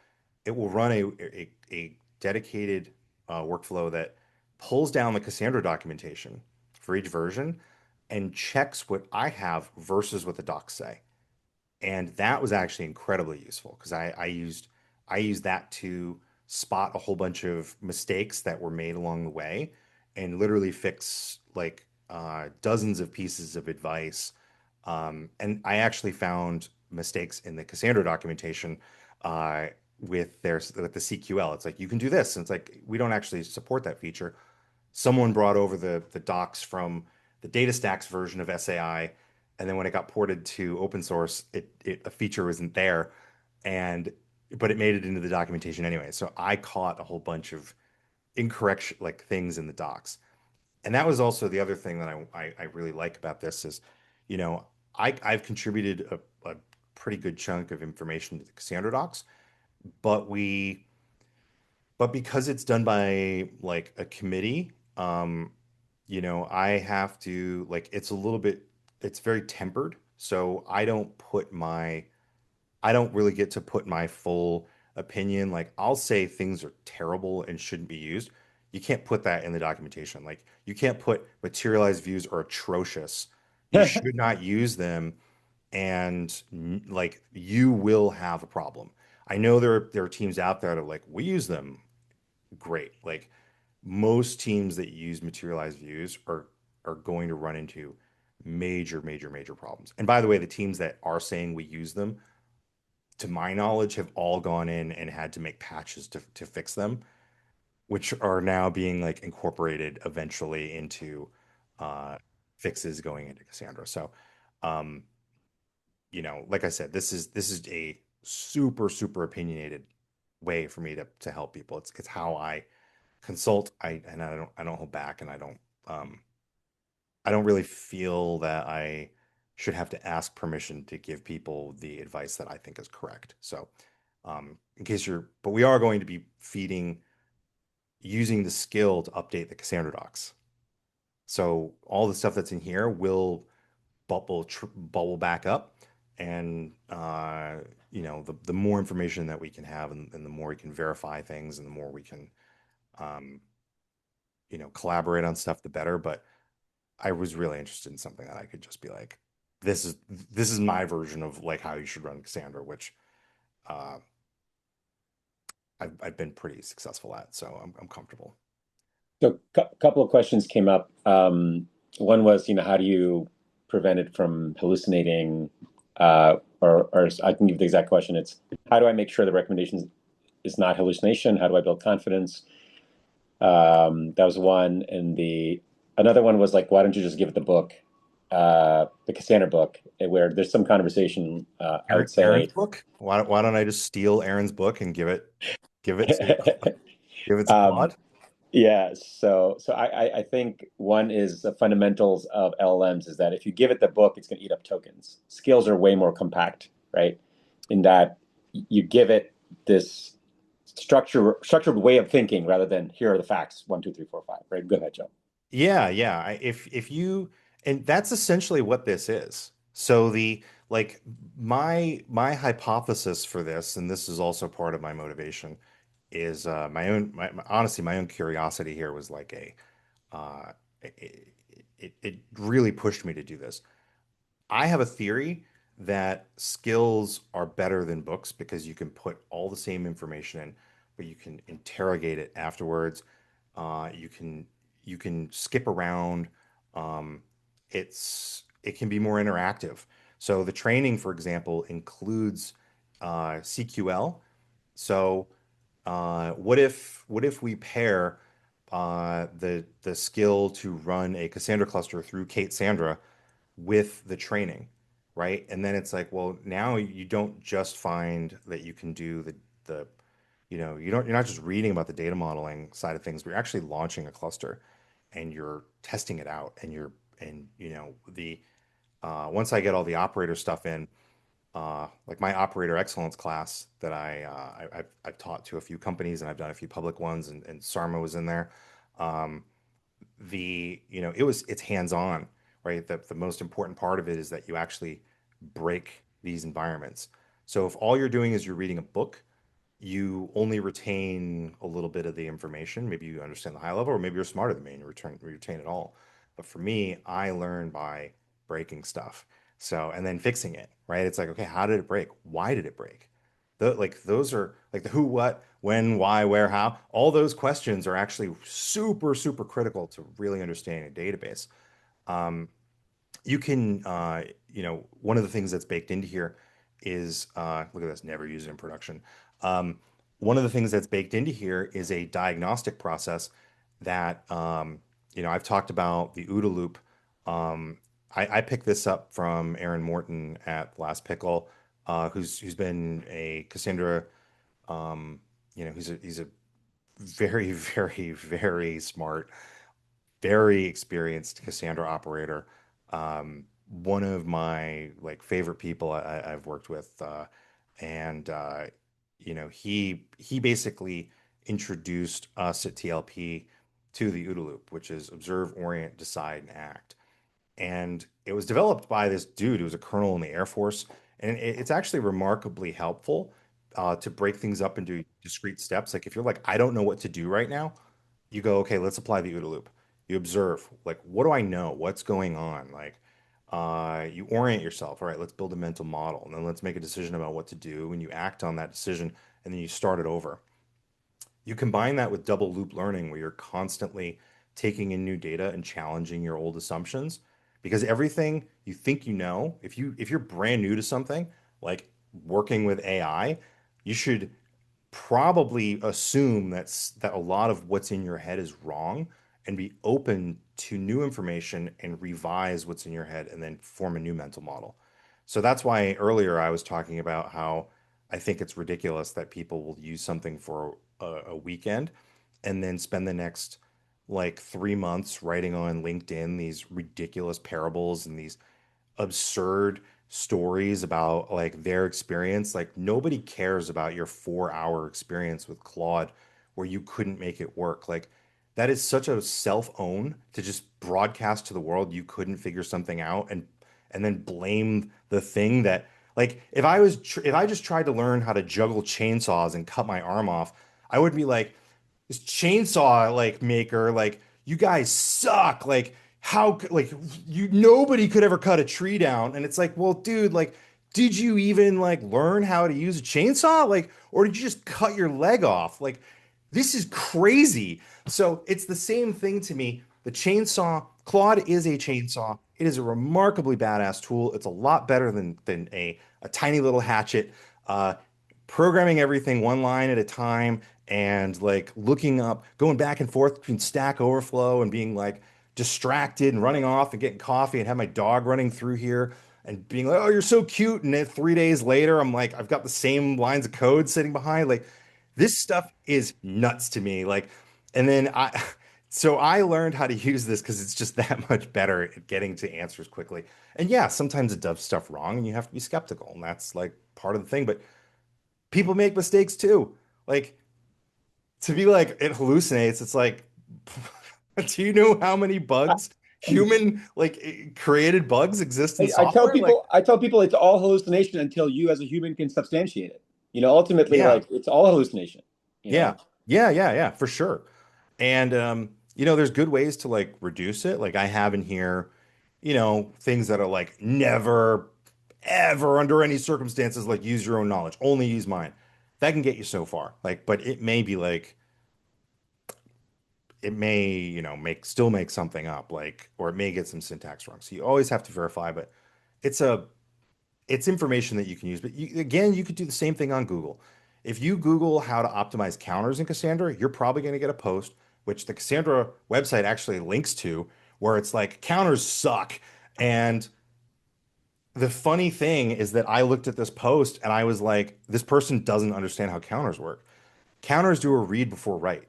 B: it will run a dedicated workflow that pulls down the Cassandra documentation for each version and checks what I have versus what the docs say. And that was actually incredibly useful because I used that to spot a whole bunch of mistakes that were made along the way and literally fix like dozens of pieces of advice. And I actually found mistakes in the Cassandra documentation uh, with the CQL. It's like you can do this, and it's like we don't actually support that feature. Someone brought over the docs from the DataStax version of SAI, and then when it got ported to open source, a feature wasn't there, and but it made it into the documentation anyway. So I caught a whole bunch of incorrect like things in the docs, and that was also the other thing that I really like about this is, you know, I've contributed a pretty good chunk of information to the Cassandra docs, but we but because it's done by like a committee, I have to like it's very tempered. So I don't really get to put my full opinion. Like I'll say things are terrible and shouldn't be used. You can't put that in the documentation. Like you can't put materialized views are atrocious. You should not use them and like you will have a problem. I know there are teams out there that are like, we use them great. Like most teams that use materialized views are going to run into major, major, major problems. And by the way, the teams that are saying we use them, to my knowledge, have all gone in and had to make patches to fix them, which are now being like incorporated eventually into uh, fixes going into Cassandra. So, um, like I said, this is a super, super opinionated way for me to help people. It's how I consult. I don't hold back, and I don't really feel that I should have to ask permission to give people the advice that I think is correct. So, but we are going to be feeding using the skill to update the Cassandra docs. So all the stuff that's in here will bubble back up, and the more information that we can have, and the more we can verify things, and the more we can um, collaborate on stuff, the better. But I was really interested in something that I could just be like, this is my version of like how you should run Cassandra, which uh, I've been pretty successful at, so I'm comfortable.
A: So a couple of questions came up. One was, how do you prevent it from hallucinating? Or I can give the exact question. It's how do I make sure the recommendations is not hallucination? How do I build confidence? That was one. And the another one was like, why don't you just give it the book, the Cassandra book, where there's some conversation. I would
B: Aaron's
A: say.
B: book. Why don't I just steal Aaron's book and give it to give it to
A: Um,
B: Claude?
A: Yeah, so I think one is the fundamentals of LLMs is that if you give it the book, it's going to eat up tokens. Skills are way more compact, right? In that you give it this structured way of thinking rather than here are the facts, one, two, three, four, five, right? Go ahead, Joe.
B: Yeah, yeah. If you and that's essentially what this is. So the like my hypothesis for this, and this is also part of my motivation, is honestly my own curiosity here was like a uh it really pushed me to do this. I have a theory that skills are better than books because you can put all the same information in, but you can interrogate it afterwards. You can skip around. Um, it can be more interactive. So the training, for example, includes CQL. So what if we pair the skill to run a Cassandra cluster through Kate Sandra with the training, right? And then it's like, well, now you don't just find that you can do the you're not just reading about the data modeling side of things, but you're actually launching a cluster and you're testing it out and the once I get all the operator stuff in, like my operator excellence class that I've taught to a few companies and I've done a few public ones, and Sarma was in there. Um, it's hands-on, right? The most important part of it is that you actually break these environments. So if all you're doing is you're reading a book, you only retain a little bit of the information. Maybe you understand the high level, or maybe you're smarter than me and you retain it all. But for me, I learn by breaking stuff. So, and then fixing it, right? It's like, okay, how did it break? Why did it break? Those are like the who, what, when, why, where, how. All those questions are actually super, super critical to really understanding a database. Um, you can, one of the things that's baked into here is, look at this, never use it in production. Um, One of the things that's baked into here is a diagnostic process that, I've talked about the OODA loop. I picked this up from Aaron Morton at Last Pickle, who's been a Cassandra, he's a very, very, very smart, very experienced Cassandra operator. One of my like favorite people I've worked with, and he basically introduced us at TLP to the OODA loop, which is observe, orient, decide, and act. And it was developed by this dude who was a colonel in the Air Force, and it's actually remarkably helpful to break things up into discrete steps. Like if you're like, I don't know what to do right now, you go, okay, let's apply the OODA loop. You observe, like, what do I know? What's going on? Like, you orient yourself. All right, let's build a mental model, and then let's make a decision about what to do, and you act on that decision, and then you start it over. You combine that with double loop learning, where you're constantly taking in new data and challenging your old assumptions, because everything you think you know, if you're brand new to something, like working with AI, you should probably assume that a lot of what's in your head is wrong and be open to new information and revise what's in your head and then form a new mental model. So that's why earlier I was talking about how I think it's ridiculous that people will use something for a weekend and then spend the next like 3 months writing on LinkedIn these ridiculous parables and these absurd stories about like their experience. Like nobody cares about your 4 hour experience with Claude where you couldn't make it work. Like that is such a self-own to just broadcast to the world you couldn't figure something out and then blame the thing that like if I just tried to learn how to juggle chainsaws and cut my arm off, I would be like this chainsaw like maker like you guys suck like like you nobody could ever cut a tree down and it's like well dude like did you even like learn how to use a chainsaw like or did you just cut your leg off like this is crazy. So it's the same thing to me. The chainsaw, Claude is a chainsaw. It is a remarkably badass tool. It's a lot better than a tiny little hatchet. Uh, Programming everything one line at a time and like looking up, going back and forth between Stack Overflow and being like distracted and running off and getting coffee and have my dog running through here and being like, oh, you're so cute. And then 3 days later, I'm like, I've got the same lines of code sitting behind. Like, this stuff is nuts to me. Like, and then so I learned how to use this because it's just that much better at getting to answers quickly. And yeah, sometimes it does stuff wrong and you have to be skeptical. And that's like part of the thing. But people make mistakes too. Like, to be like, it hallucinates, it's like, do you know how many
A: I,
B: bugs, human, like created bugs exist in
A: I tell
B: software? Like,
A: people, it's all hallucination until you as a human can substantiate it. Ultimately,
B: yeah,
A: like it's all hallucination. You
B: yeah,
A: know,
B: yeah, for sure. And there's good ways to like reduce it. Like I have in here, things that are like never, ever under any circumstances, like use your own knowledge, only use mine. That can get you so far. Like, but it may be like it may, make something up, like, or it may get some syntax wrong. So you always have to verify, but it's a it's information that you can use. But again, you could do the same thing on Google. If you Google how to optimize counters in Cassandra, you're probably going to get a post, which the Cassandra website actually links to, where it's like counters suck. And the funny thing is that I looked at this post and I was like, this person doesn't understand how counters work. Counters do a read before write.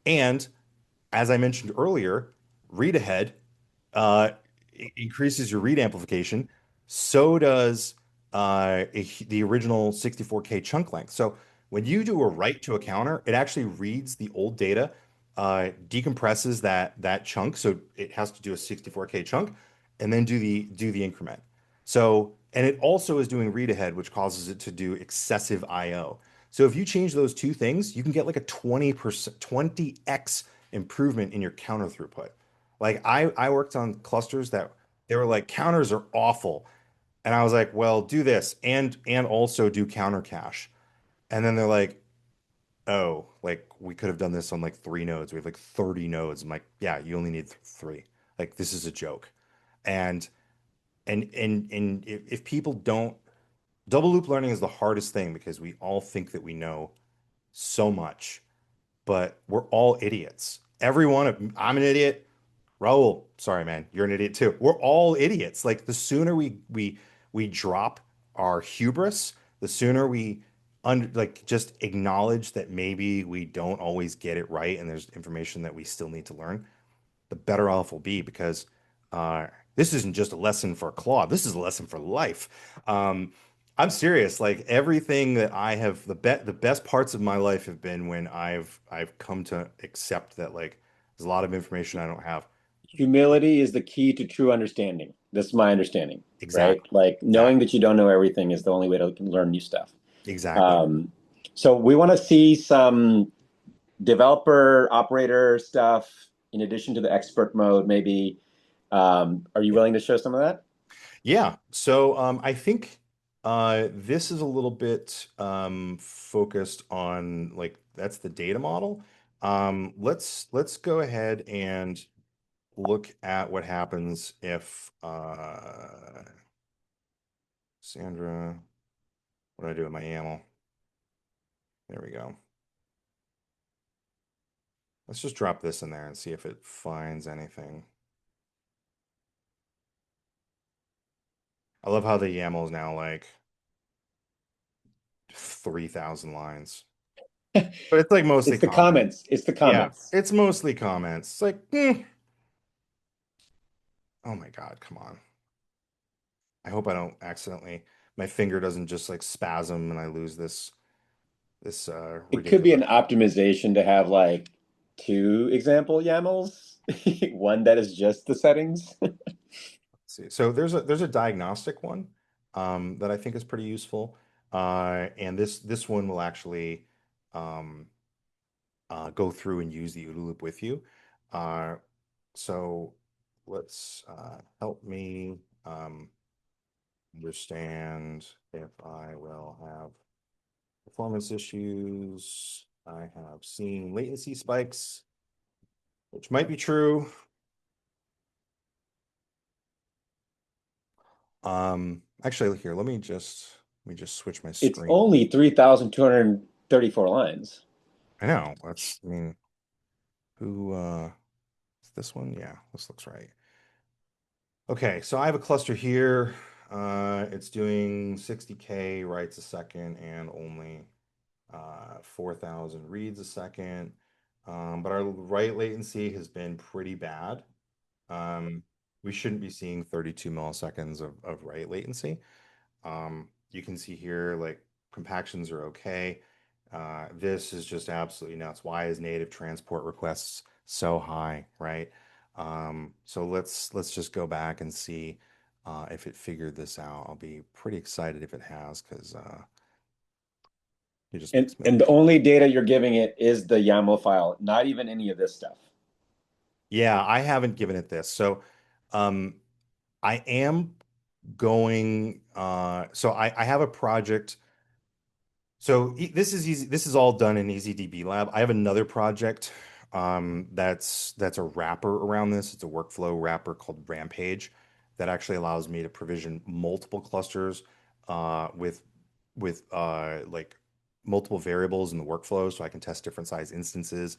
B: And as I mentioned earlier, read ahead uh, increases your read amplification. So does the original 64K chunk length. So when you do a write to a counter, it actually reads the old data, decompresses that chunk, so it has to do a 64K chunk, and then do the increment. So and it also is doing read ahead, which causes it to do excessive I/O. So if you change those two things, you can get like a 20%, 20x improvement in your counter throughput. Like I worked on clusters that they were like counters are awful. And I was like, well, do this and also do counter cache. And then they're like, oh, like we could have done this on like 3 nodes. We have like 30 nodes. I'm like, yeah, you only need three. Like this is a joke. And and if people don't double loop learning is the hardest thing because we all think that we know so much, but we're all idiots. Everyone, I'm an idiot. Raul, sorry, man, you're an idiot too. We're all idiots. Like the sooner we drop our hubris, the sooner we like just acknowledge that maybe we don't always get it right, and there's information that we still need to learn, the better off we'll be because this isn't just a lesson for Claude. This is a lesson for life. I'm serious. Like everything that I have, the best parts of my life have been when I've come to accept that like there's a lot of information I don't have.
A: humility is the key to true understanding. That's my understanding, right?
B: Exactly.
A: Like knowing
B: Exactly.
A: that you don't know everything is the only way to learn new stuff.
B: Exactly.
A: Um, so we want to see some developer operator stuff in addition to the expert mode, maybe. Are you
B: Yeah.
A: willing to show some of that?
B: Yeah. So I think this is a little bit focused on like that's the data model. Let's go ahead and look at what happens if Sandra, what do I do with my YAML? There we go. Let's just drop this in there and see if it finds anything. I love how the YAML is now like 3,000 lines. But it's like mostly
A: It's the
B: comments.
A: comments. It's the
B: Yeah,
A: comments.
B: it's mostly comments. It's like, oh my God, come on. I hope I don't accidentally, my finger doesn't just like spasm and I lose this.
A: It could be
B: ridiculous.
A: an optimization to have like two example YAMLs, one that is just the settings.
B: See, so there's a diagnostic one that I think is pretty useful, and this one will actually um, go through and use the OODA loop with you. Uh, so let's help me understand if I will have performance issues. I have seen latency spikes, which might be true. Actually, here, let me just switch my
A: It's
B: screen.
A: only 3,234 lines.
B: I know. I mean, who is this one? Yeah, this looks right. Okay, so I have a cluster here. It's doing 60K writes a second and only 4,000 reads a second. But our write latency has been pretty bad. Um, we shouldn't be seeing 32 milliseconds of write latency. You can see here, like compactions are okay. This is just absolutely nuts. Why is native transport requests so high, right? So let's just go back and see if it figured this out. I'll be pretty excited if it has, because it just
A: And
B: makes me
A: and
B: like,
A: the only data you're giving it is the YAML file, not even any of this stuff.
B: yeah, I haven't given it this. So um, I am going, so I have a project. So this is easy. This is all done in EasyDB Lab. I have another project that's a wrapper around this. It's a workflow wrapper called Rampage that actually allows me to provision multiple clusters with like multiple variables in the workflow, so I can test different size instances.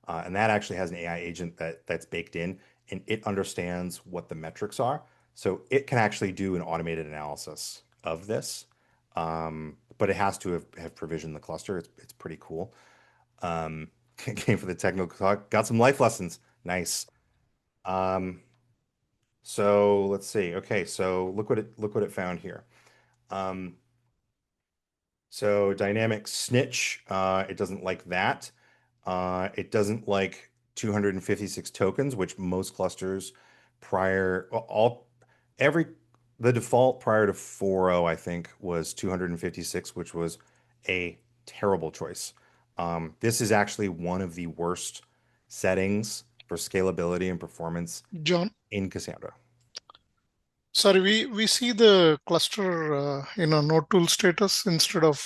B: And that actually has an AI agent that's baked in, and it understands what the metrics are, so it can actually do an automated analysis of this. But it has to have provisioned the cluster. It's pretty cool. Um, came for the technical talk. Got some life lessons. Nice. Um, so let's see. Okay, so look what it found here. Um, so dynamic snitch, it doesn't like that. It doesn't like 256 tokens, which most clusters prior all every the default prior to 4.0, I think, was 256, which was a terrible choice. This is actually one of the worst settings for scalability and performance
C: John,
B: in Cassandra.
C: sorry, we see the cluster in a node tool status instead of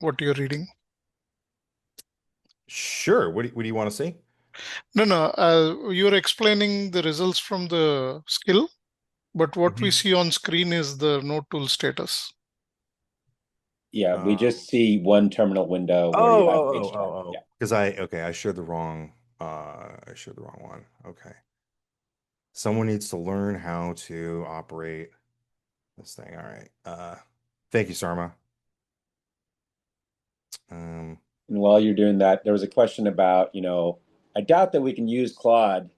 C: what you're reading.
B: Sure. What do you want to see?
C: No, no, you're explaining the results from the skill, but what we
B: Mhm.
C: see on screen is the node tool status.
A: Yeah, we
B: Uh,
A: just see one terminal window where you
B: Oh,
A: have
B: oh, oh,
A: HTAP.
B: oh,
A: Yeah.
B: oh. Because I shared the wrong one. Okay. Someone needs to learn how to operate this thing. All right. Thank you, Sarma. Um,
A: And while you're doing that, there was a question about, I doubt that we can use Claude.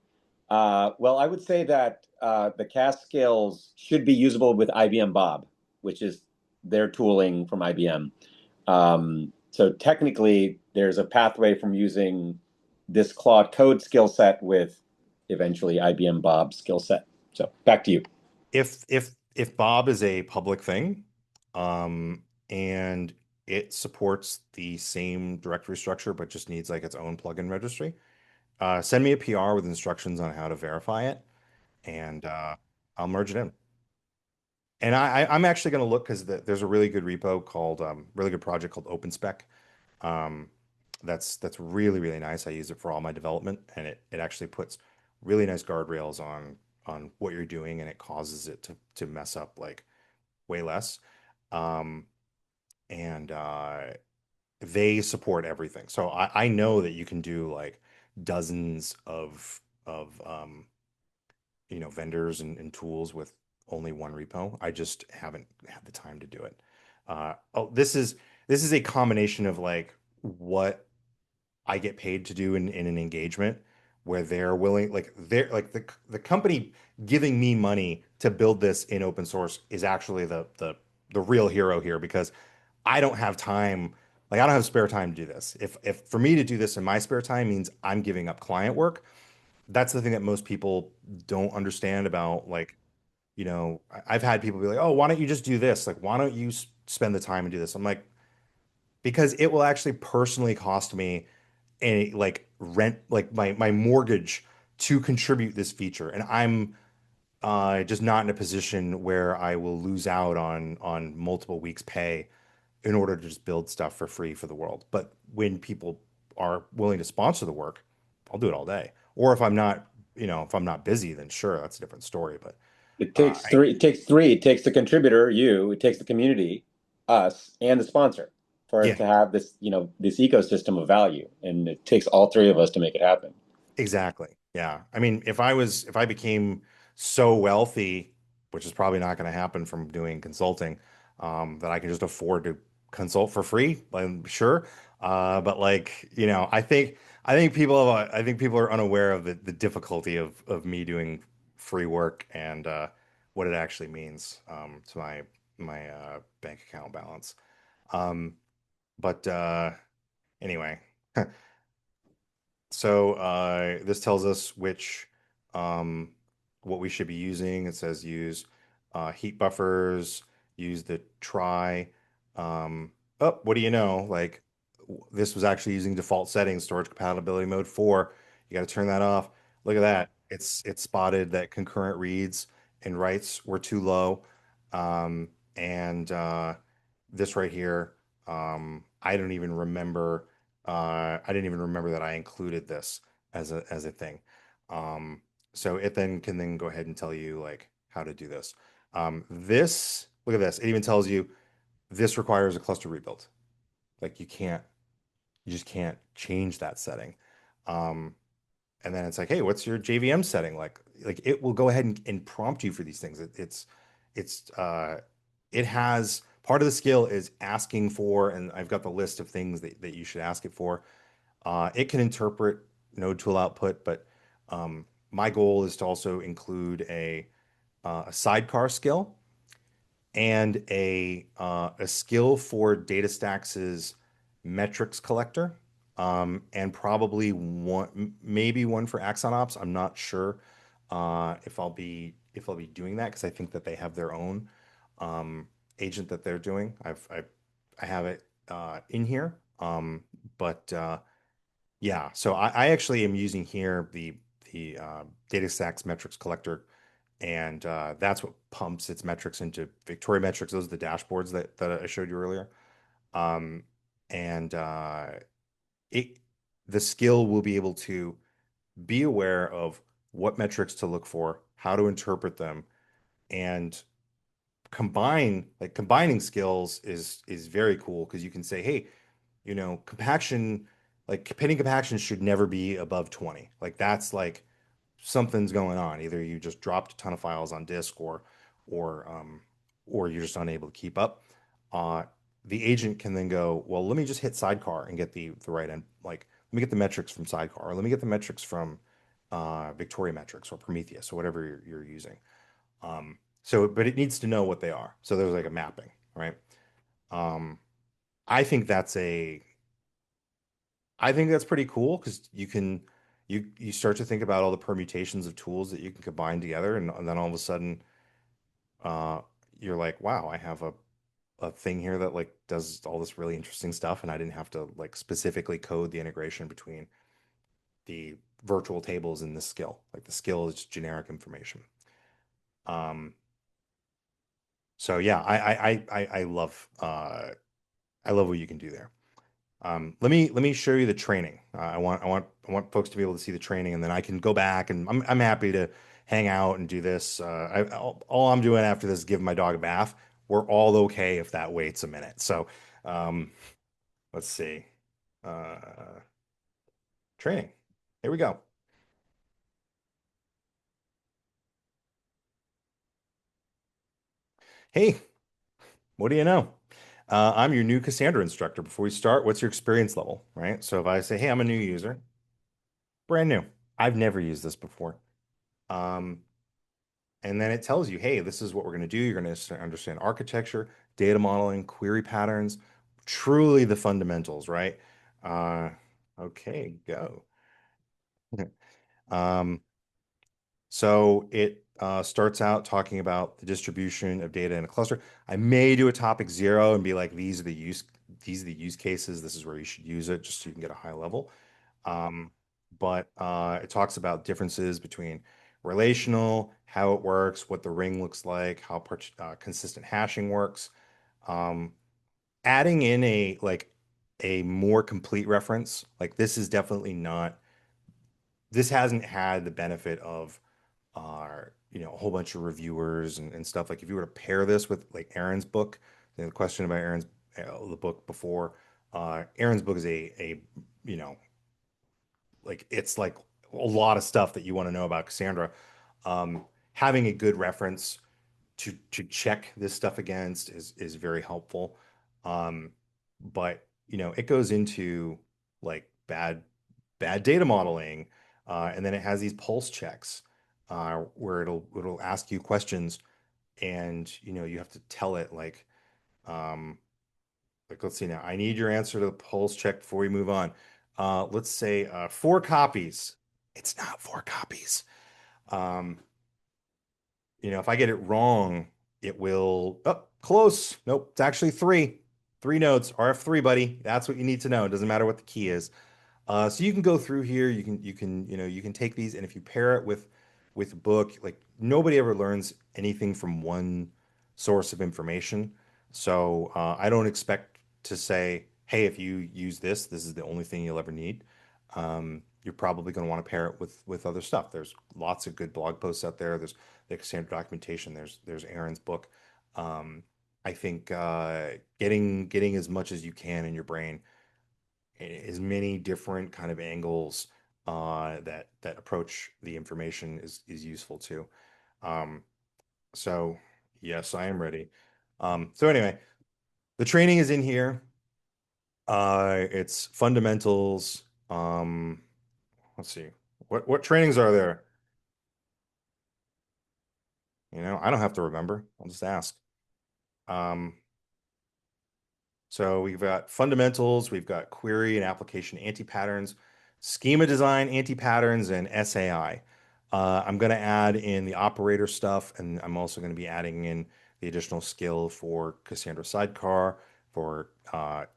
A: Well, I would say that the cast skills should be usable with IBM Bob, which is their tooling from IBM. So technically, there's a pathway from using this Claude Code skill set with eventually IBM Bob skill set. So back to you.
B: if Bob is a public thing, and it supports the same directory structure but just needs like its own plugin registry, send me a PR with instructions on how to verify it, and I'll merge it in. And I'm actually going to look because there's a really good repo called really good project called OpenSpec. Um, that's really really nice. I use it for all my development, and it actually puts really nice guardrails on what you're doing, and it causes it to mess up like way less. Um, and they support everything, so I know that you can do like dozens of vendors and tools with only one repo. I just haven't had the time to do it. Oh, this is a combination of like what I get paid to do in an engagement where they're willing, like the company giving me money to build this in open source is actually the real hero here, because I don't have time Like I don't have spare time to do this. If for me to do this in my spare time means I'm giving up client work, that's the thing that most people don't understand about like, I've had people be like, "Oh, why don't you just do this? Like, why don't you spend the time and do this?" I'm like, because it will actually personally cost me a like rent, like my mortgage to contribute this feature, and I'm just not in a position where I will lose out on multiple weeks' pay in order to just build stuff for free for the world. But when people are willing to sponsor the work, I'll do it all day. Or if I'm not, if I'm not busy, then sure, that's a different story. But
A: It
B: uh,
A: takes
B: I,
A: three. It takes three. It takes the contributor, you. It takes the community, us, and the sponsor for us
B: yeah,
A: to have this, this ecosystem of value. And it takes all three of us to make it happen.
B: exactly. Yeah. I mean, if I became so wealthy, which is probably not going to happen from doing consulting, that I can just afford to consult for free, I'm sure. But like, I think people are unaware of the difficulty of me doing free work and what it actually means to my bank account balance. Um, but anyway. So this tells us which um, what we should be using. It says use heat buffers, use the try. Oh, what do you know? Like this was actually using default settings, storage compatibility mode 4. You got to turn that off. Look at that. It's spotted that concurrent reads and writes were too low. And this right here, I don't even remember I didn't even remember that I included this as a thing. Um, so it then can then go ahead and tell you like how to do this. This, look at this. It even tells you this requires a cluster rebuild. Like you just can't change that setting. Um, and then it's like, hey, what's your JVM setting? Like it will go ahead and prompt you for these things. It's it has part of the skill is asking for, and I've got the list of things that you should ask it for. It can interpret node tool output, but my goal is to also include a sidecar skill and a skill for DataStax's metrics collector, and probably maybe one for Axon Ops. I'm not sure if I'll be doing that because I think that they have their own agent that they're doing. I have it in here, but yeah. So I actually am using here the DataStax metrics collector, and that's what pumps its metrics into Victoria metrics. Those are the dashboards that I showed you earlier. Um, and it the skill will be able to be aware of what metrics to look for, how to interpret them, and combining skills is very cool because you can say, hey, compaction, like pending compaction should never be above 20. Like that's like something's going on. Either you just dropped a ton of files on disk or um or you're just unable to keep up. Uh the agent can then go, well, let me just hit sidecar and get the right end. Like let me get the metrics from sidecar, or let me get the metrics from Victoria metrics or Prometheus or whatever you're using. But it needs to know what they are. So there's like a mapping, right? Um, I think that's a I think that's pretty cool because you start to think about all the permutations of tools that you can combine together, and then all of a sudden, uh, you're like, wow, I have a thing here that like does all this really interesting stuff, and I didn't have to like specifically code the integration between the virtual tables and the skill. Like the skill is generic information. Um, so yeah, I love what you can do there. Let me show you the training. I want folks to be able to see the training, and then I can go back and I'm happy to hang out and do this. All I'm doing after this is giving my dog a bath. We're all okay if that waits a minute. So um, let's see. Uh, Training. Here we go. Hey, what do you know? I'm your new Cassandra instructor. Before we start, what's your experience level, right? So if I say, hey, I'm a new user, brand new. I've never used this before. Um, And then it tells you, hey, this is what we're going to do. You're going to understand architecture, data modeling, query patterns, truly the fundamentals, right? Uh, okay, go. Um, so it starts out talking about the distribution of data in a cluster. I may do a topic 0 and be like, these are the use cases. This is where you should use it, just so you can get a high level. But it talks about differences between relational, how it works, what the ring looks like, how consistent hashing works. Um, Adding in a more complete reference, like this is definitely not, this hasn't had the benefit of a whole bunch of reviewers and stuff. Like if you were to pair this with like Aaron's book, the question about Aaron's the book before, Aaron's book is a you know like it's like a lot of stuff that you want to know about Cassandra. Having a good reference to check this stuff against is very helpful. Um, but it goes into like bad data modeling, and then it has these pulse checks where it'll ask you questions, and you have to tell it um, like let's see now. I need your answer to the pulse check before we move on. Let's say 4 copies. It's not 4 copies. Um, if I get it wrong, it will, oh, close. Nope, it's actually 3. 3 nodes, RF3, buddy. That's what you need to know. It doesn't matter what the key is. So you can go through here. You can take these, and if you pair it with a book, like nobody ever learns anything from one source of information. So I don't expect to say, hey, if you use this, this is the only thing you'll ever need. You're probably going to want to pair it with other stuff. There's lots of good blog posts out there. There's the standard documentation. There's Aaron's book. Um, I think getting as much as you can in your brain, as many different kind of angles that approach the information is useful too. Um, so yes, I am ready. So anyway, the training is in here. It's fundamentals. Let's see. What trainings are there? I don't have to remember. I'll just ask. Um, So we've got fundamentals, we've got query and application anti-patterns, schema design anti-patterns, and SAI. I'm going to add in the operator stuff, and I'm also going to be adding in the additional skill for Cassandra Sidecar, for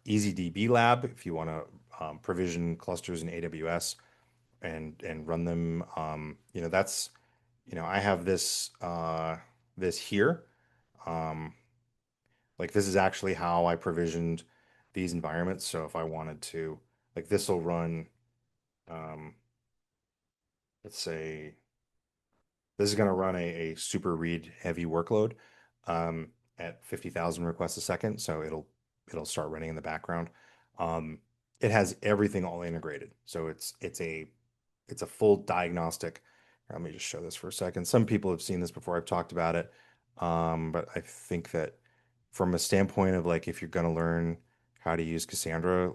B: EasyDB Lab, if you want to provision clusters in AWS and run them. I have this here. Um, like this is actually how I provisioned these environments. So if I wanted to, like this will run, um, let's say this is going to run a super read heavy workload um, at 50,000 requests a second. So it'll start running in the background. Um, it has everything all integrated. So it's a full diagnostic. Let me just show this for a second. Some people have seen this before. I've talked about it. But I think that from a standpoint of like if you're going to learn how to use Cassandra,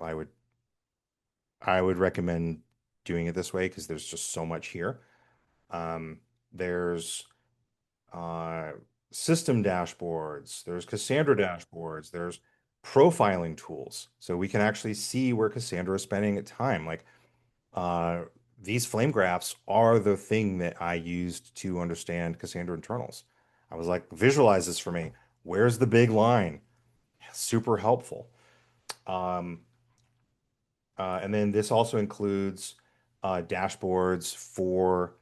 B: I would recommend doing it this way because there's just so much here. There's uh, system dashboards, there's Cassandra dashboards, there's profiling tools. So we can actually see where Cassandra is spending time. Like uh, these flame graphs are the thing that I used to understand Cassandra internals. I was like, visualize this for me. Where's the big line? Super helpful. Um, and then this also includes dashboards for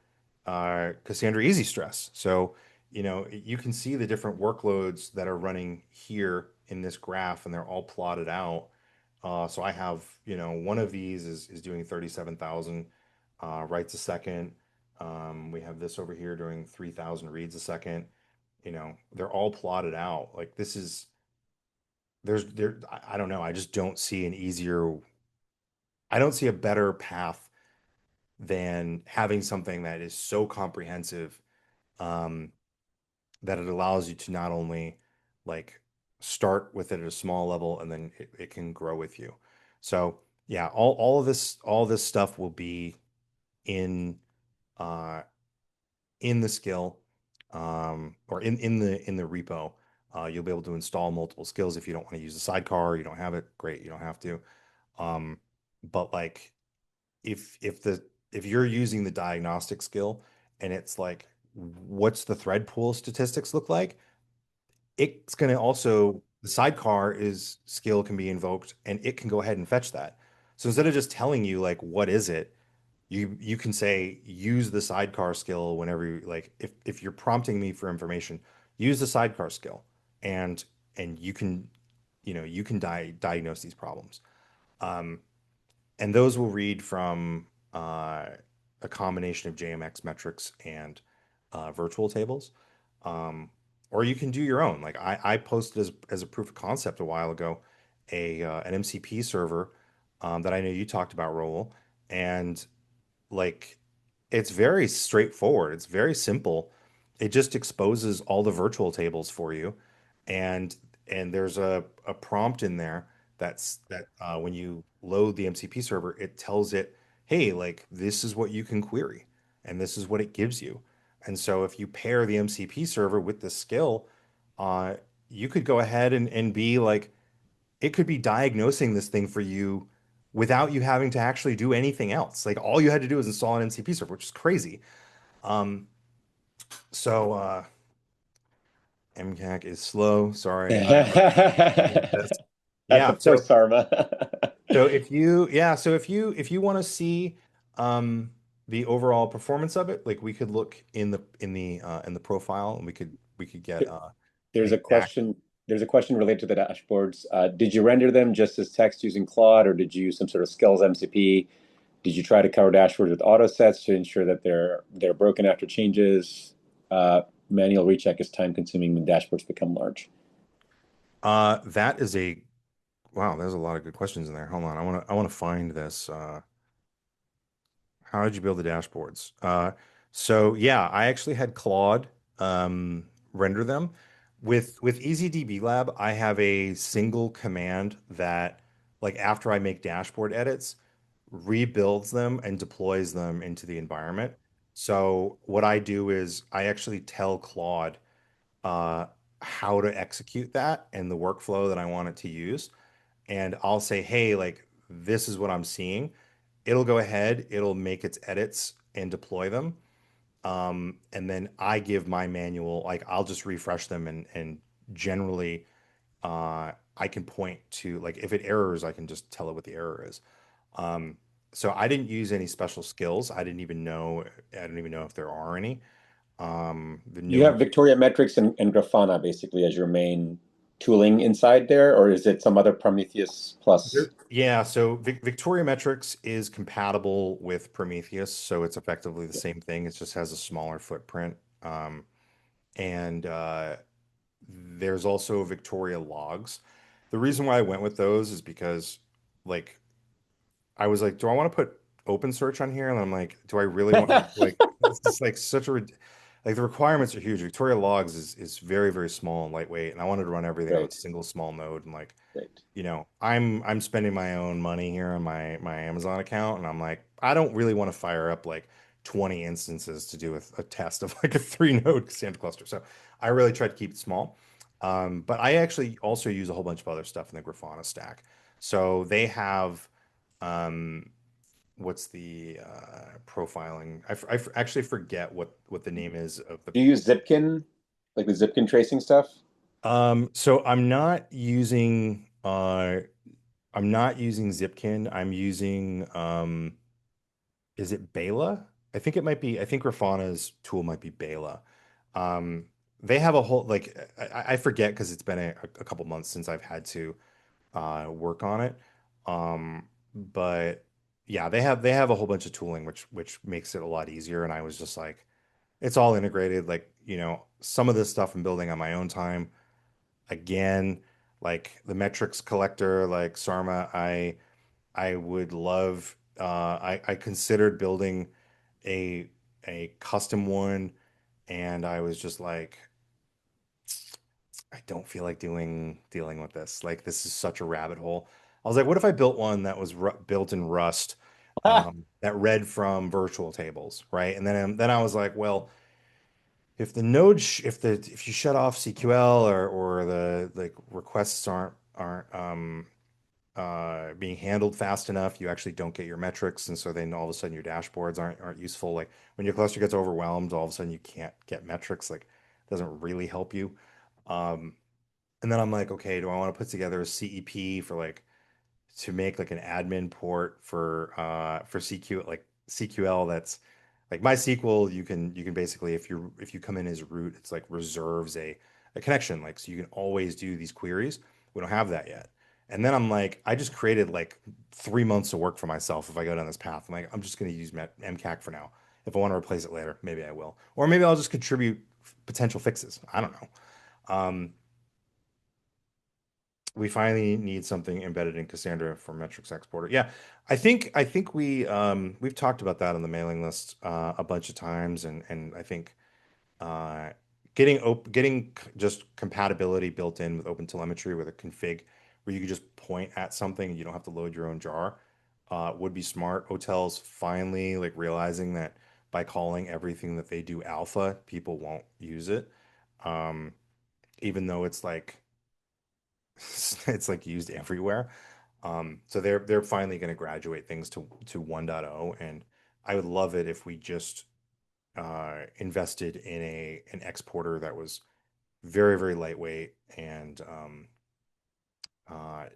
B: Cassandra Easy Stress. So, you can see the different workloads that are running here in this graph, and they're all plotted out. So I have, one of these is doing 37,000 writes a second. We have this over here doing 3,000 reads a second. They're all plotted out. Like this is, I don't know. I just don't see an easier, I don't see a better path than having something that is so comprehensive um, that it allows you to not only like start with it at a small level and then it can grow with you. So yeah, all this stuff will be in uh, in the skill or in the repo. You'll be able to install multiple skills if you don't want to use a sidecar, you don't have it, great, you don't have to. Um, but like if you're using the diagnostic skill and it's like, what's the thread pool statistics look like? It's going to also, the sidecar is skill can be invoked and it can go ahead and fetch that. So instead of just telling you like what is it, you can say use the sidecar skill whenever you like if you're prompting me for information, use the sidecar skill and you can you can diagnose these problems. Um, and those will read from a combination of JMX metrics and virtual tables. Or you can do your own. Like I posted as a proof of concept a while ago, an MCP server that I know you talked about, Raul, and like it's very straightforward. It's very simple. It just exposes all the virtual tables for you, and there's a prompt in there that when you load the MCP server, it tells it, hey, like this is what you can query, and this is what it gives you. And so if you pair the MCP server with the skill, uh, you could go ahead and be like, it could be diagnosing this thing for you without you having to actually do anything else. Like all you had to do is install an MCP server, which is crazy. Um, so MCAC is slow. Sorry.
A: That's
B: Yeah.
A: a poor Sarma.
B: So if you want to see um, the overall performance of it, like we could look in the profile and we could get an
A: There's a
B: exact.
A: question. There's a question related to the dashboards. Did you render them just as text using Claude, or did you use some sort of skills MCP? Did you try to cover dashboards with auto sets to ensure that they're broken after changes? Manual recheck is time consuming when dashboards become large.
B: That is a wow. There's a lot of good questions in there. Hold on, I want to find this. How did you build the dashboards? So yeah, I actually had Claude render them. With EasyDB Lab, I have a single command that, like after I make dashboard edits, rebuilds them and deploys them into the environment. So what I do is I actually tell Claude uh, how to execute that and the workflow that I want it to use. And I'll say, hey, like this is what I'm seeing. It'll go ahead, it'll make its edits and deploy them. And then I give my manual, like I'll just refresh them and generally I can point to like if it errors, I can just tell it what the error is. Um, so I didn't use any special skills. I don't even know if there are any. The
A: You
B: new
A: have Victoria Metrics and Grafana basically as your main tooling inside there, or is it some other Prometheus plus?
B: Yeah, so Victoria Metrics is compatible with Prometheus, so it's effectively the same thing. It just has a smaller footprint. And there's also Victoria Logs. The reason why I went with those is because, like, I was like, do I want to put open search on here? And I'm like, do I really want to like this is like such a like the requirements are huge. Victoria Logs is very, very small and lightweight, and I wanted to run everything on a
A: Right,
B: single small node. And like,
A: right.
B: I'm spending my own money here on my Amazon account, and I'm like, I don't really want to fire up like 20 instances to do a test of like a 3 node Cassandra cluster. So I really tried to keep it small. But I actually also use a whole bunch of other stuff in the Grafana stack. So they have um, what's the profiling? Actually forget what the name is of the.
A: Do you use Zipkin, like the Zipkin tracing stuff?
B: So I'm not using Zipkin. I'm using is it Bela? I think it might be. I think Grafana's tool might be Bela. Um, they have a whole like I forget because it's been a couple months since I've had to work on it. But yeah, they have a whole bunch of tooling which makes it a lot easier. And I was just like, it's all integrated. Like, some of this stuff I'm building on my own time. Again, like the metrics collector, like Sarma, I would love I considered building a custom one and I was just like, I don't feel like dealing with this. Like this is such a rabbit hole. I was like, what if I built one that was built in Rust,
A: Ah,
B: that read from virtual tables, right? And then I was like, well, if the node if you shut off CQL or the like requests aren't being handled fast enough, you actually don't get your metrics, and so then all of a sudden your dashboards aren't useful. Like when your cluster gets overwhelmed, all of a sudden you can't get metrics. Like it doesn't really help you. Um, and then I'm like, okay, do I want to put together a CEP for like to make like an admin port for CQ like CQL that's like MySQL, you can basically if you come in as root, it's like reserves a connection, like so you can always do these queries. We don't have that yet. And then I'm like, I just created like 3 months of work for myself if I go down this path. I'm like, I'm just going to use MCAC for now. If I want to replace it later, maybe I will. Or maybe I'll just contribute potential fixes. I don't know. We finally need something embedded in Cassandra for metrics exporter. Yeah, I think we've talked about that on the mailing list a bunch of times, and I think uh, getting just compatibility built in with OpenTelemetry with a config where you can just point at something and you don't have to load your own jar would be smart. Hotel's finally like realizing that by calling everything that they do alpha, people won't use it, um, even though it's like it's like used everywhere. So they're finally going to graduate things to 1.0, and I would love it if we just invested in a an exporter that was very, very lightweight and uh,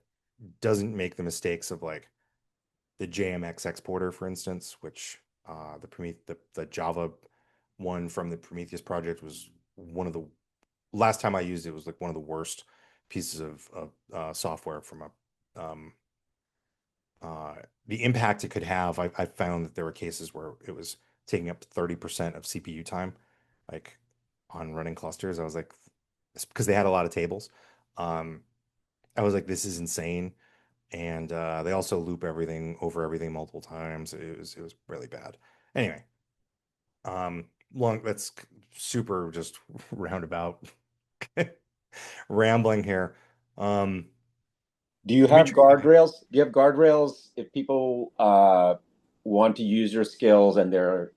B: doesn't make the mistakes of like the JMX exporter, for instance, which the Java one from the Prometheus project was one of the last time I used it was like one of the worst pieces of software from a uh, the impact it could have. I found that there were cases where it was taking up 30% of CPU time, like on running clusters. I was like, because they had a lot of tables. Um, I was like, this is insane. And they also loop everything over everything multiple times. It was really bad. Anyway, long that's super just roundabout rambling here. Um,
A: Do you have
B: Dimitri,
A: guardrails? Do you have guardrails if people want to use your skills and they're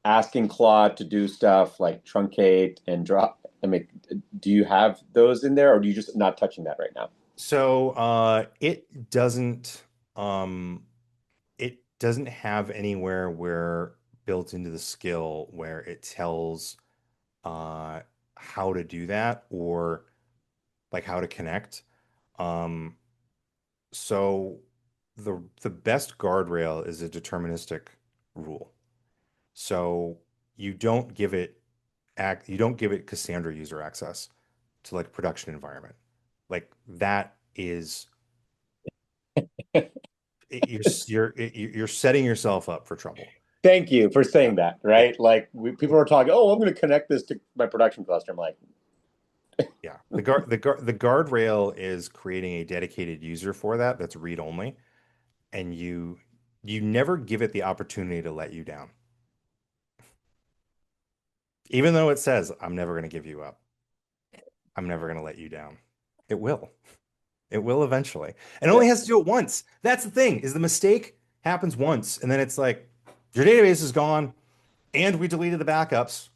A: asking Claude to do stuff like truncate and drop? I mean, do you have those in there, or do you just not touching that right now?
B: so um it doesn't have anywhere where built into the skill where it tells uh how to do that or like how to connect. Um so the best guardrail is a deterministic rule. So you don't give it you don't give it Cassandra user access to like production environment. Like that is you're setting yourself up for trouble.
A: Thank you for
B: Yeah.
A: saying that,
B: Yeah.
A: right? Like people are talking, oh, I'm going to connect this to my production cluster. I'm like,
B: Yeah. The guardrail is creating a dedicated user for that that's read only, and you never give it the opportunity to let you down. Even though it says, I'm never going to give you up. I'm never going to let you down. It will. It will eventually. And it
A: yeah,
B: only has to do it once. That's the thing, is the mistake happens once, and then it's like your database is gone, and we deleted the backups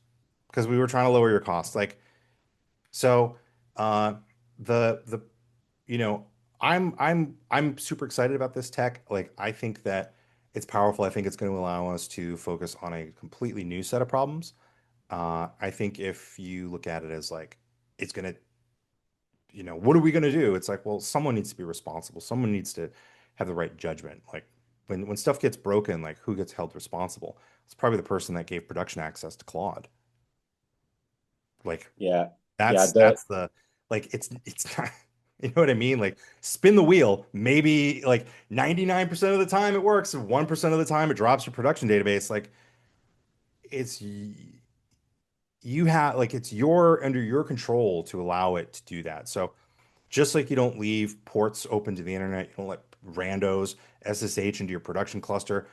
B: because we were trying to lower your costs. Like so, uh, the you know, I'm super excited about this tech. Like I think that it's powerful. I think it's going to allow us to focus on a completely new set of problems. I think if you look at it as like it's going to, what are we going to do? It's like, well, someone needs to be responsible. Someone needs to have the right judgment. Like when stuff gets broken, like who gets held responsible? It's probably the person that gave production access to Claude. Like
A: yeah, yeah.
B: that's the like it's not you know what I mean? Like spin the wheel. Maybe like 99% of the time it works, and 1% of the time it drops your production database. Like it's you have like it's your under your control to allow it to do that. So just like you don't leave ports open to the internet, you don't let randos SSH into your production cluster.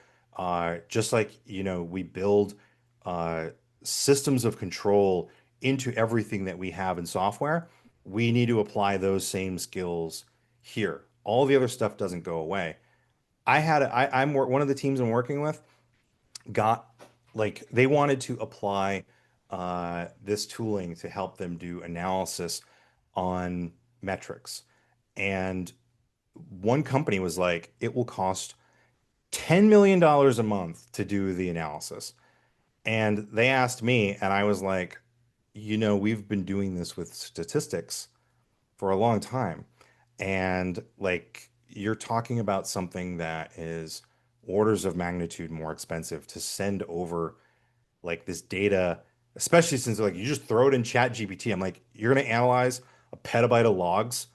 B: Just like, we build uh, systems of control into everything that we have in software, we need to apply those same skills here. All the other stuff doesn't go away. I'm one of the teams I'm working with got like they wanted to apply this tooling to help them do analysis on metrics. And one company was like, it will cost $10 million a month to do the analysis. And they asked me, and I was like, we've been doing this with statistics for a long time. And like, you're talking about something that is orders of magnitude more expensive to send over like this data, especially since like you just throw it in Chat GPT. I'm like, you're going to analyze a petabyte of logs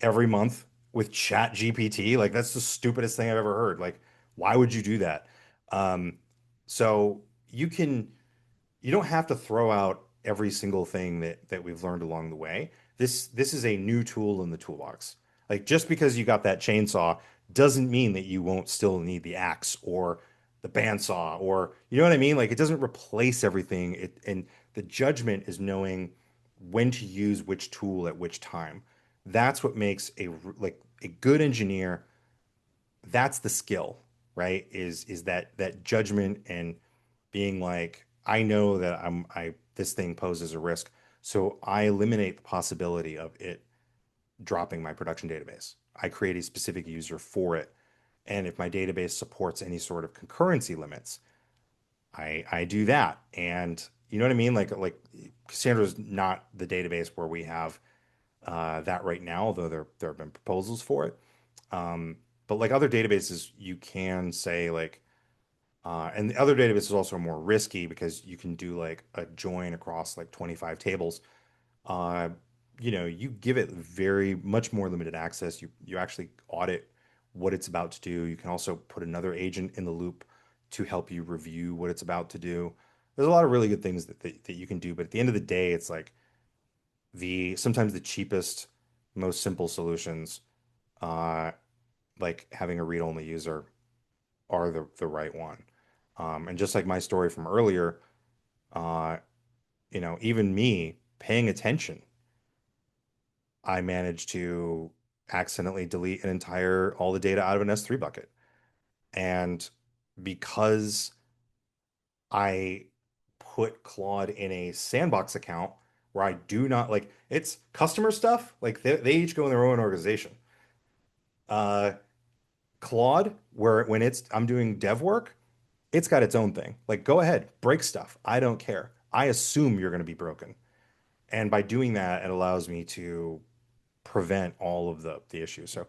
B: every month with Chat GPT? Like, that's the stupidest thing I've ever heard. Like, why would you do that? Um, so you don't have to throw out every single thing that we've learned along the way. This is a new tool in the toolbox. Like just because you got that chainsaw doesn't mean that you won't still need the axe or the bandsaw or you know what I mean? Like it doesn't replace everything. And the judgment is knowing when to use which tool at which time. That's what makes like a good engineer. That's the skill, right? Is that judgment and being like, I know that I this thing poses a risk, so I eliminate the possibility of it dropping my production database. I create a specific user for it, and if my database supports any sort of concurrency limits, I do that. And you know what I mean? Like Cassandra's not the database where we have that right now, although there have been proposals for it. But like other databases, you can say like and the other database is also more risky because you can do like a join across like 25 tables. Uh, you give it very much more limited access. You actually audit what it's about to do. You can also put another agent in the loop to help you review what it's about to do. There's a lot of really good things that you can do, but at the end of the day, it's like the sometimes the cheapest, most simple solutions, uh, like having a read-only user are the right one. And just like my story from earlier, uh, even me paying attention, I managed to accidentally delete all the data out of an S3 bucket. And because I put Claude in a sandbox account where I do not like it's customer stuff, like they each go in their own organization. Uh, Claude, where when I'm doing dev work, it's got its own thing. Like, go ahead, break stuff. I don't care. I assume you're going to be broken. And by doing that, it allows me to prevent all of the issues. So,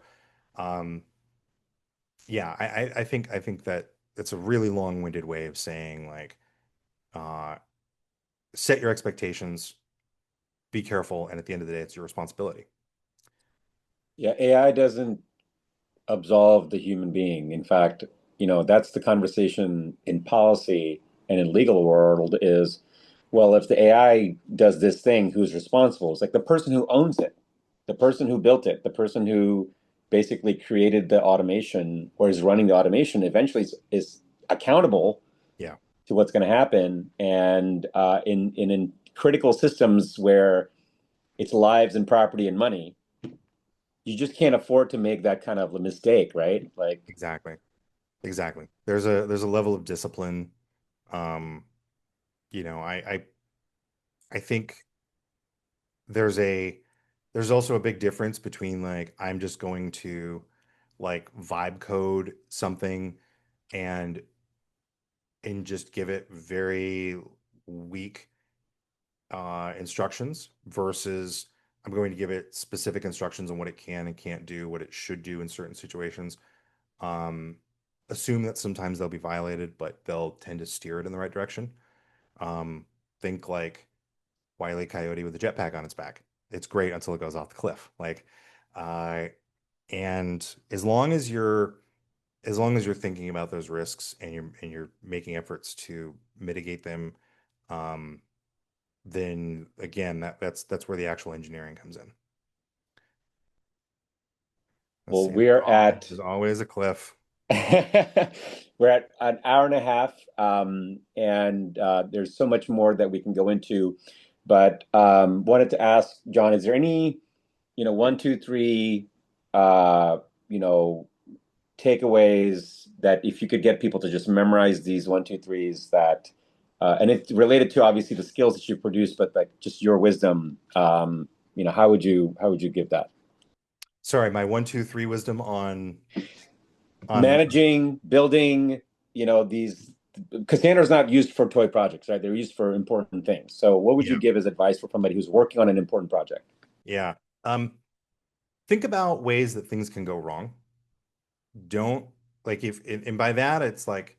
B: um, yeah, I think that it's a really long-winded way of saying like, uh, set your expectations, be careful, and at the end of the day, it's your responsibility.
A: Yeah, AI doesn't absolve the human being. In fact, that's the conversation in policy and in legal world is, well, if the AI does this thing, who's responsible? It's like the person who owns it, the person who built it, the person who basically created the automation or is running the automation eventually is accountable
B: Yeah,
A: to what's going to happen. And in critical systems where it's lives and property and money, you just can't afford to make that kind of a mistake, right? Like,
B: exactly. Exactly. There's a level of discipline. Um, I think there's a there's also a big difference between like I'm just going to like vibe code something and just give it very weak instructions versus I'm going to give it specific instructions on what it can and can't do, what it should do in certain situations. Um, Assume that sometimes they'll be violated, but they'll tend to steer it in the right direction. Um, think like Wile E. Coyote with a jetpack on its back. It's great until it goes off the cliff. Uh, and as long as you're thinking about those risks and you're making efforts to mitigate them, um, then again, that's where the actual engineering comes in. Let's
A: well,
B: see.
A: we're at
B: There's always a cliff.
A: we're at an hour and a half, and there's so much more that we can go into. But wanted to ask John, is there any, one, two, three, uh, you know, takeaways that if you could get people to just memorize these one, two, threes, that And it's related to obviously the skills that you produce, but like just your wisdom. How would you give that?
B: Sorry, my one, two, three wisdom on
A: Managing, building, these Cassandra's not used for toy projects, right? They're used for important things. So what would you
B: yeah.
A: give as advice for somebody who's working on an important project?
B: Yeah. Think about ways that things can go wrong. Don't like if and by that it's like,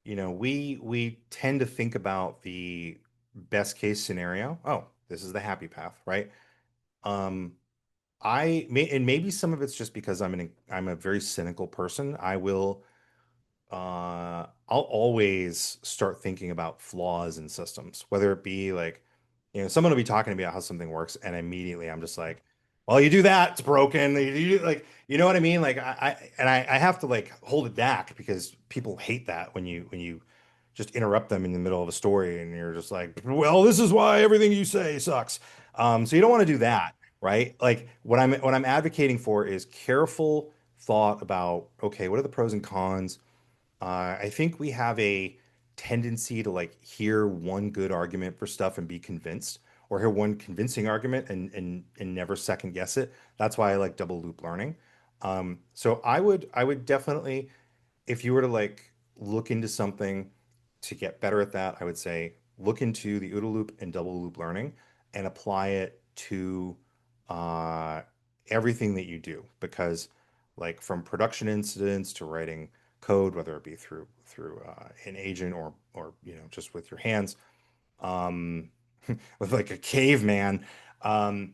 B: we tend to think about the best case scenario. Oh, this is the happy path, right? Um, and maybe some of it's just because I'm a very cynical person. I'll always start thinking about flaws in systems, whether it be like, someone will be talking to me about how something works, and immediately I'm just like, well, you do that, it's broken. Like, you know what I mean? Like, I have to like hold it back because people hate that when you just interrupt them in the middle of a story and you're just like, well, this is why everything you say sucks. So you don't want to do that, right? Like, what I'm advocating for is careful thought about, okay, what are the pros and cons? I think we have a tendency to like hear one good argument for stuff and be convinced, or hear one convincing argument and never second guess it. That's why I like double loop learning. So I would definitely, if you were to like look into something to get better at that, I would say look into the OODA loop and double loop learning and apply it to uh, everything that you do. Because like from production incidents to writing code, whether it be through an agent or just with your hands, um, with like a caveman, um,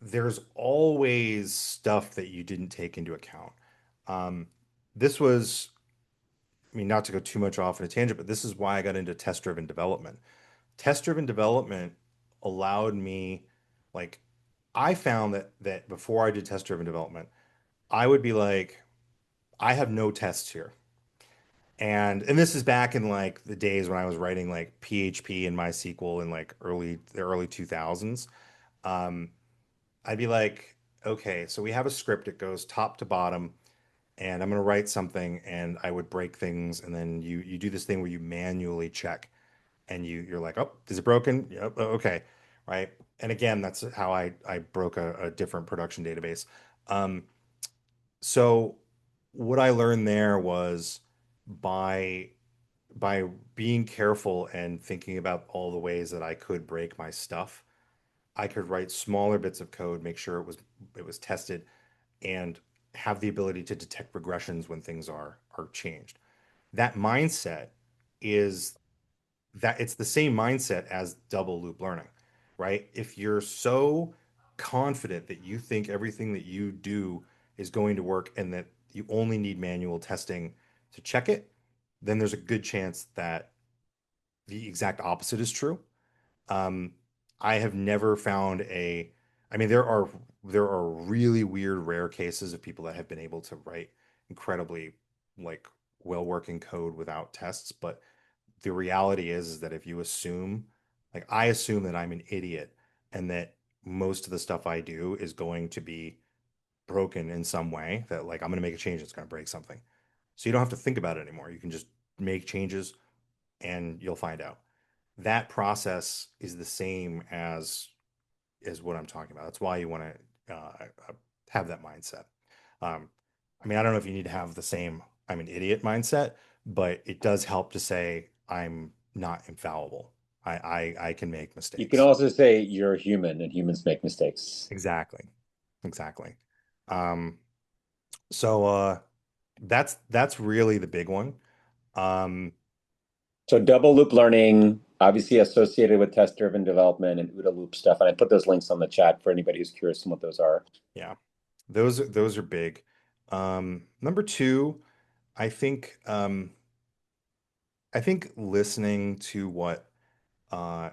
B: there's always stuff that you didn't take into account. Um, this was, I mean, not to go too much off in a tangent, but this is why I got into test-driven development. Test-driven development allowed me, like, I found that before I did test-driven development, I would be like, I have no tests here. And this is back in like the days when I was writing like PHP and MySQL in like the early 2000s. Um, I'd be like, okay, so we have a script that goes top to bottom, and I'm going to write something, and I would break things, and then you do this thing where you manually check, and you're like, oh, is it broken? Yep, okay, right. And again, that's how I broke a different production database. Um, so what I learned there was by by being careful and thinking about all the ways that I could break my stuff, I could write smaller bits of code, make sure it was tested, and have the ability to detect regressions when things are changed. That mindset is that it's the same mindset as double loop learning, right? If you're so confident that you think everything that you do is going to work and that you only need manual testing to check it, then there's a good chance that the exact opposite is true. um, I have never found I mean, there are really weird, rare cases of people that have been able to write incredibly like well-working code without tests. But the reality is that if you assume, like I assume that I'm an idiot and that most of the stuff I do is going to be broken in some way, that like I'm going to make a change that's going to break something. So you don't have to think about it anymore. You can just make changes and you'll find out. That process is the same as what I'm talking about. That's why you want to have that mindset. I mean, I don't know if you need to have the same "I'm an idiot" mindset, but it does help to say I'm not infallible. I can make
A: You can
B: mistakes.
A: also say you're human and humans make mistakes.
B: Exactly, exactly. Um, so that's really the big one. Um,
A: So double loop learning, obviously associated with test-driven development and OODA loop stuff. And I put those links on the chat for anybody who's curious on what those are.
B: yeah, those are big. Number two, I think I think listening to what uh,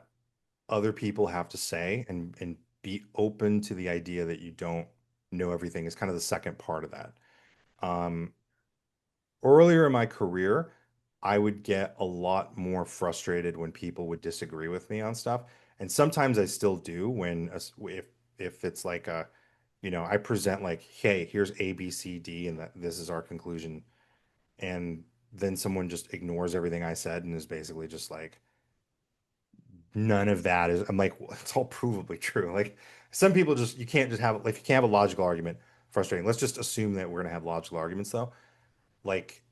B: other people have to say and be open to the idea that you don't know everything is kind of the second part of that. Um, Earlier in my career, I would get a lot more frustrated when people would disagree with me on stuff, and sometimes I still do if it's like I present like, hey, here's A, B, C, D, and that this is our conclusion, and then someone just ignores everything I said and is basically just like, none of that is, I'm like, well, it's all provably true. Like some people just, you can't just have, like, if you can't have a logical argument, frustrating. Let's just assume that we're going to have logical arguments though. Like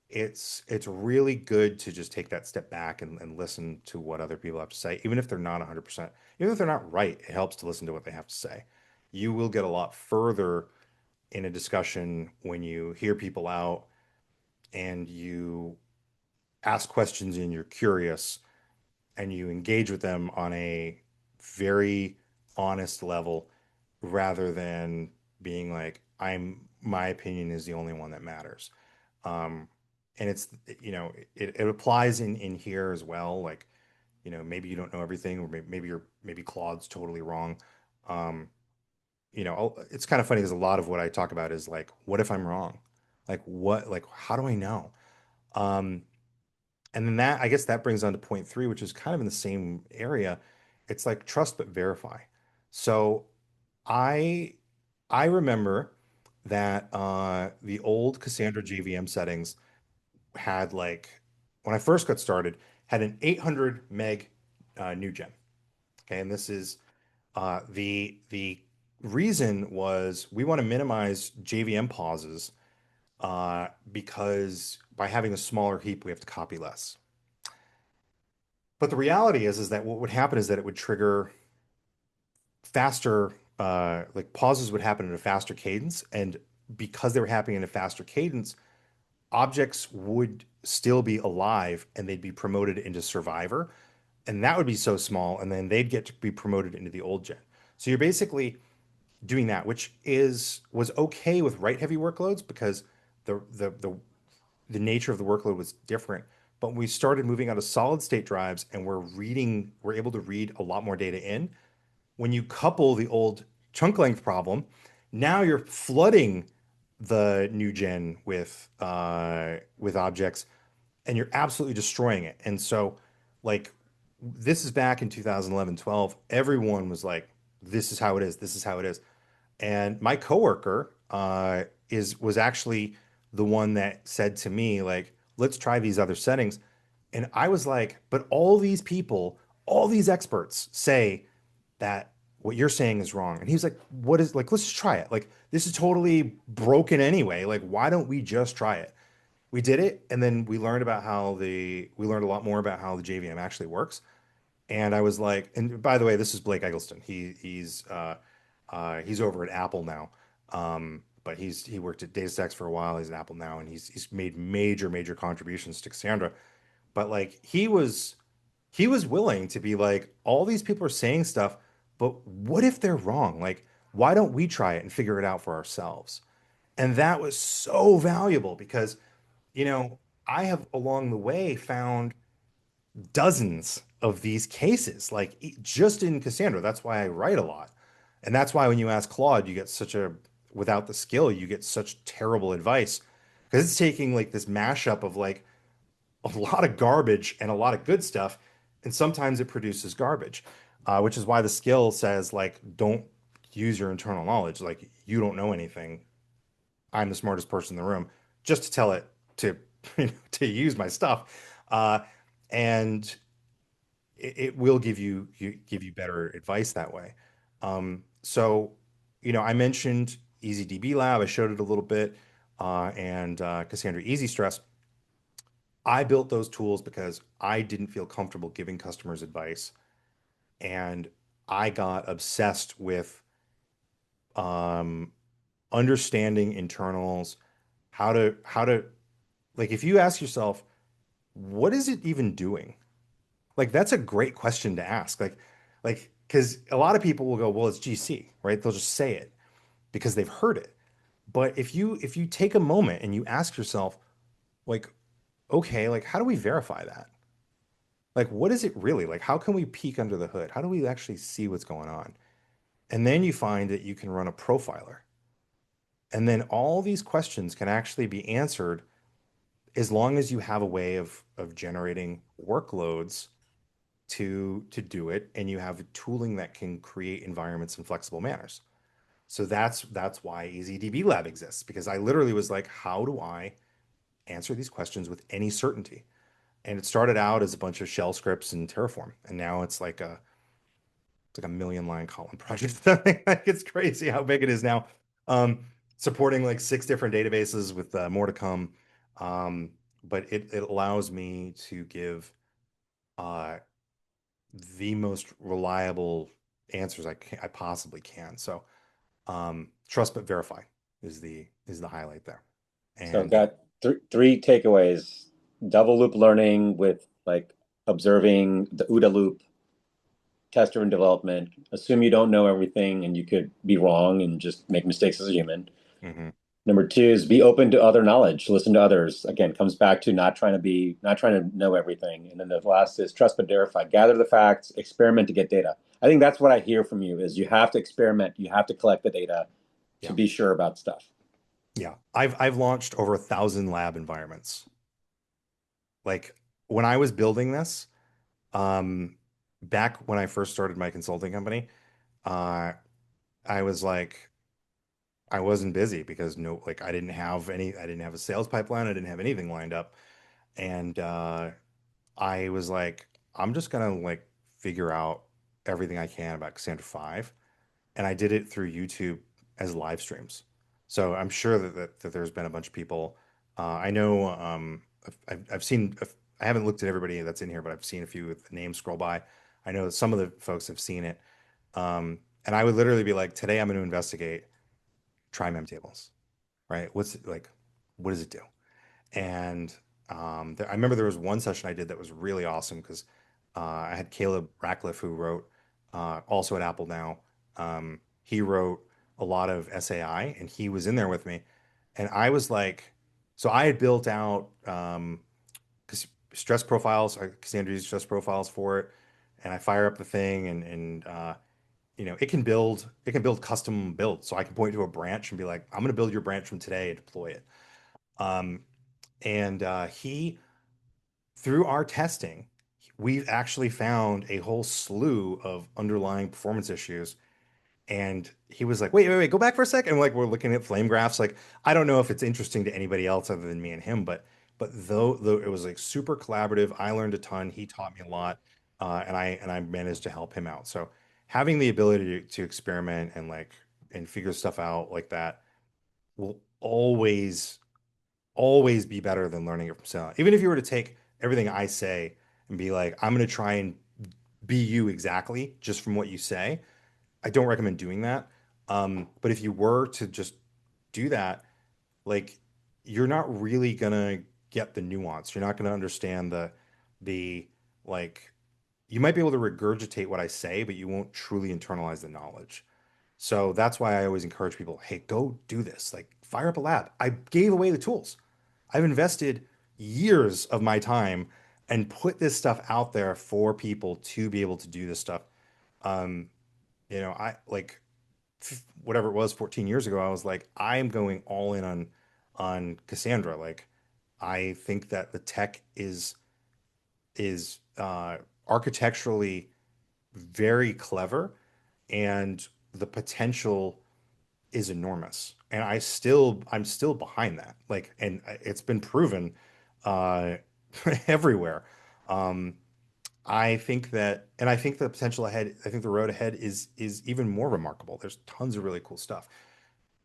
B: it's really good to just take that step back and listen to what other people have to say, even if they're not 100%, even if they're not right, it helps to listen to what they have to say. You will get a lot further in a discussion when you hear people out and you ask questions and you're curious and you engage with them on a very honest level rather than being like, my opinion is the only one that matters. Um, and it's, it applies in here as well. Like, maybe you don't know everything, or maybe Claude's totally wrong. Um, it's kind of funny because a lot of what I talk about is like, what if I'm wrong? Like, how do I know? Um, and then I guess that brings on to point three, which is kind of in the same area. It's like trust but verify. So I I remember that the old Cassandra JVM settings had like when I first got started had an 800 meg new gen. Okay, and this is the reason was we want to minimize JVM pauses because by having a smaller heap, we have to copy less. But the reality is that what would happen is that it would trigger faster, like pauses would happen at a faster cadence. And because they were happening in a faster cadence, objects would still be alive and they'd be promoted into survivor. And that would be so small. And then they'd get to be promoted into the old gen. So you're basically doing that, which was okay with write heavy workloads because the nature of the workload was different. But when we started moving out of solid state drives and we're able to read a lot more data in. When you couple the old chunk length problem, now you're flooding the new gen with objects, and you're absolutely destroying it. And so, like, this is back in 2011, 12. Everyone was like, "This is how it is. This is how it is." And my coworker was actually the one that said to me, like, let's try these other settings. And I was like, but all these people, all these experts say that what you're saying is wrong. And he was like, what is like, let's just try it. Like, this is totally broken anyway. Like, why don't we just try it? We did it, and then we learned a lot more about how the JVM actually works. And I was like, and by the way, this is Blake Eggleston. He's over at Apple now. But he worked at DataStax for a while. He's at Apple now, and he's made major contributions to Cassandra. But like he was willing to be like, all these people are saying stuff, but what if they're wrong? Like, why don't we try it and figure it out for ourselves? And that was so valuable because, you know, I have along the way found dozens of these cases, like just in Cassandra. That's why I write a lot. And that's why when you ask Claude, without the skill, you get such terrible advice because it's taking like this mashup of like a lot of garbage and a lot of good stuff. And sometimes it produces garbage, which is why the skill says, like, don't use your internal knowledge. Like, you don't know anything. I'm the smartest person in the room, just to tell it to to use my stuff, and it will give you better advice that way. So, I mentioned EasyDB Lab. I showed it a little bit, and Cassandra Easy Stress. I built those tools because I didn't feel comfortable giving customers advice, and I got obsessed with um, understanding internals, how to like if you ask yourself, what is it even doing? Like that's a great question to ask. Like because a lot of people will go, well, it's GC, right? They'll just say it because they've heard it. But if you take a moment and you ask yourself, like, okay, like how do we verify that? Like, what is it really? Like, how can we peek under the hood? How do we actually see what's going on? And then you find that you can run a profiler. And then all these questions can actually be answered as long as you have a way of generating workloads to do it, and you have tooling that can create environments in flexible manners. So that's why EasyDB Lab exists, because I literally was like, how do I answer these questions with any certainty? And it started out as a bunch of shell scripts in Terraform, and now it's like a million line column project. Like it's crazy how big it is now. Supporting like 6 different databases with more to come. Um, but it allows me to give uh, the most reliable answers I possibly can. So trust but verify is the highlight there.
A: So I've
B: And
A: got three takeaways. Double loop learning with like observing the OODA loop, test driven development. Assume you don't know everything and you could be wrong and just make mistakes as a human.
B: mhm.
A: Number two is be open to other knowledge, listen to others. Again, comes back to not trying to know everything. And then the last is trust but verify. Gather the facts, experiment to get data. I think that's what I hear from you is you have to experiment, you have to collect the data to
B: Yeah.
A: be sure about stuff.
B: Yeah. I've launched over 1,000 lab environments. Like when I was building this, um, back when I first started my consulting company, uh, I was like, I wasn't busy because no, like I didn't have a sales pipeline, I didn't have anything lined up. And I was like, I'm just gonna like figure out everything I can about Cassandra 5. And I did it through YouTube as live streams. So I'm sure that there's been a bunch of people. I know I've seen, I haven't looked at everybody that's in here, but I've seen a few with the names scroll by. I know some of the folks have seen it. And I would literally be like, today I'm going to investigate trimem tables, right? What's it like, what does it do? And I remember there was one session I did that was really awesome because I had Caleb Ratcliffe who wrote, also at Apple now. He wrote a lot of SAI and he was in there with me. And I was like, so I had built out stress profiles, Cassandra used stress profiles for it. And I fire up the thing and you know, it can build custom builds. So I can point to a branch and be like, I'm going to build your branch from today and deploy it. Um, and he through our testing, we've actually found a whole slew of underlying performance issues. And he was like, wait, go back for a second. Like we're looking at flame graphs. Like, I don't know if it's interesting to anybody else other than me and him, but though it was like super collaborative, I learned a ton. He taught me a lot. And I managed to help him out. So having the ability to experiment and like and figure stuff out like that will always be better than learning it from someone. Even if you were to take everything I say and be like, I'm going to try and be you exactly just from what you say, I don't recommend doing that. But if you were to just do that, like you're not really gonna get the nuance. You're not gonna understand the like you might be able to regurgitate what I say, but you won't truly internalize the knowledge. So that's why I always encourage people, hey, go do this. Like fire up a lab. I gave away the tools. I've invested years of my time and put this stuff out there for people to be able to do this stuff. Um, you know, I like whatever it was 14 years ago, I was like, I'm going all in on Cassandra. Like, I think that the tech is architecturally very clever and the potential is enormous. And I'm still behind that. Like, and it's been proven uh, everywhere. Um, I think that, and I think the potential ahead, I think the road ahead is even more remarkable. There's tons of really cool stuff.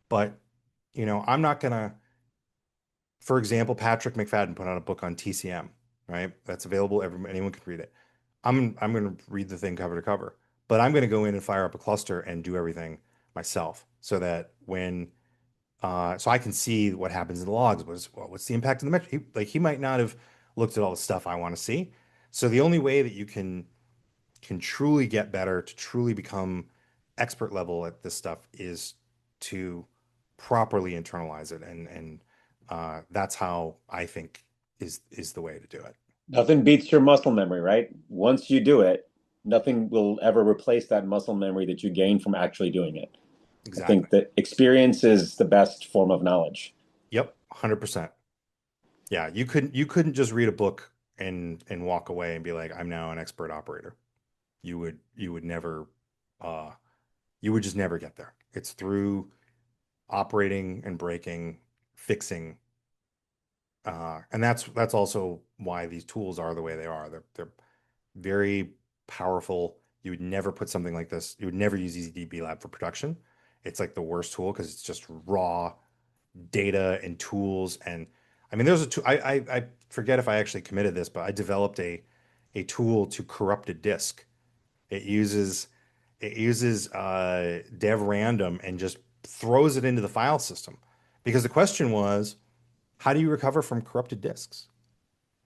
B: But, you know, I'm not gonna, for example, Patrick McFadden put out a book on TCM, right? That's available, anyone can read it. I'm gonna read the thing cover to cover, but I'm gonna go in and fire up a cluster and do everything myself so that when so I can see what happens in the logs. What's the impact of the metric? He might not have looked at all the stuff I want to see. So the only way that you can truly get better, to truly become expert level at this stuff is to properly internalize it. And that's how I think is the way to do it.
A: Nothing beats your muscle memory, right? Once you do it, nothing will ever replace that muscle memory that you gain from actually doing it. I
B: Exactly.
A: think that experience is the best form of knowledge.
B: Yep, 100%. Yeah, you couldn't just read a book and walk away and be like, I'm now an expert operator. You would never uh you would just never get there. It's through operating and breaking, fixing. And that's also why these tools are the way they are. They're very powerful. You would never put something like this. You would never use EasyDB Lab for production. It's like the worst tool because it's just raw data and tools. And I mean, there's a tool. I forget if I actually committed this, but I developed a tool to corrupt a disk. It uses dev random and just throws it into the file system. Because the question was, how do you recover from corrupted disks?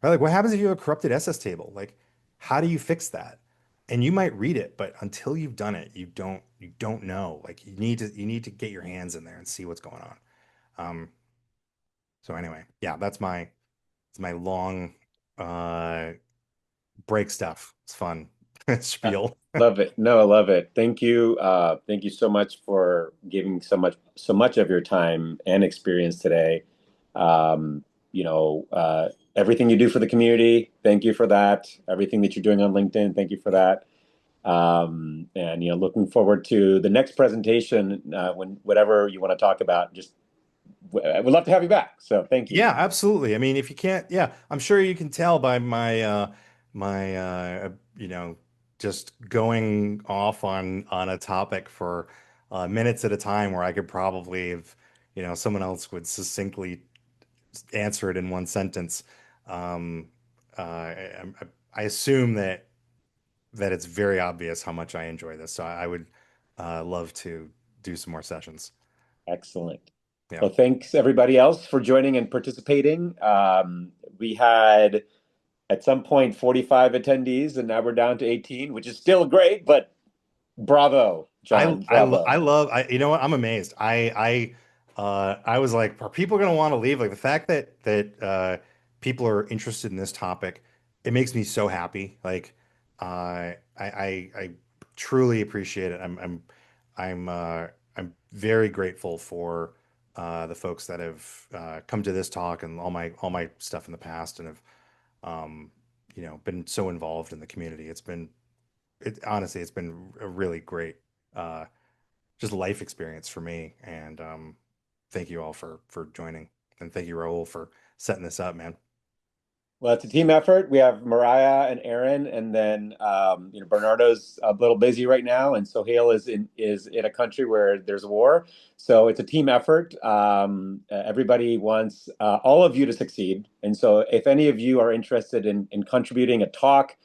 B: Right? Like, what happens if you have a corrupted SS table? Like, how do you fix that? And you might read it, but until you've done it, you don't know. Like, you need to get your hands in there and see what's going on. Um, so anyway, yeah, it's my long uh break stuff. It's fun.
A: Uh,
B: Spiel.
A: Love it. No, I love it. Thank you. Thank you so much for giving so much of your time and experience today. Um, everything you do for the community, thank you for that. Everything that you're doing on LinkedIn, thank you for that. And looking forward to the next presentation, when whatever you want to talk about, just we'd love to have you back. So thank you.
B: Yeah, absolutely. I mean, if you can't, yeah, I'm sure you can tell by my just going off on a topic for minutes at a time where I could probably have, someone else would succinctly answer it in one sentence. Um, I assume that it's very obvious how much I enjoy this. So I would love to do some more sessions.
A: Excellent.
B: Yeah.
A: Well, thanks everybody else for joining and participating. We had at some point 45 attendees, and now we're down to 18, which is still great, but bravo,
B: I
A: John,
B: I lo-
A: bravo.
B: I love you know what? I'm amazed. I was like, are people going to want to leave? Like the fact that people are interested in this topic, it makes me so happy. Like I truly appreciate it. I'm very grateful for the folks that have come to this talk and all my stuff in the past and have been so involved in the community. Honestly, it's been a really great uh, just life experience for me. And thank you all for joining, and thank you, Raul, for setting this up, man.
A: Well, it's a team effort. We have Mariah and Aaron, and then Bernardo's a little busy right now, and Sohail is in a country where there's a war. So it's a team effort. Everybody wants all of you to succeed, and so if any of you are interested in contributing a talk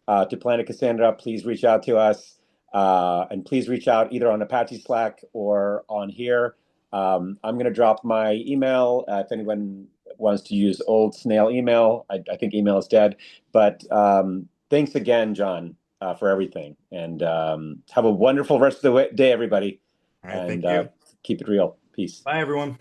A: to Planet Cassandra, please reach out to us, and please reach out either on Apache Slack or on here. I'm going to drop my email if anyone wants to use old snail email. I think email is dead. But thanks again, John, for everything. And have a wonderful rest of the day, everybody.
B: All right,
A: And
B: thank you.
A: keep it real. Peace.
B: Bye, everyone.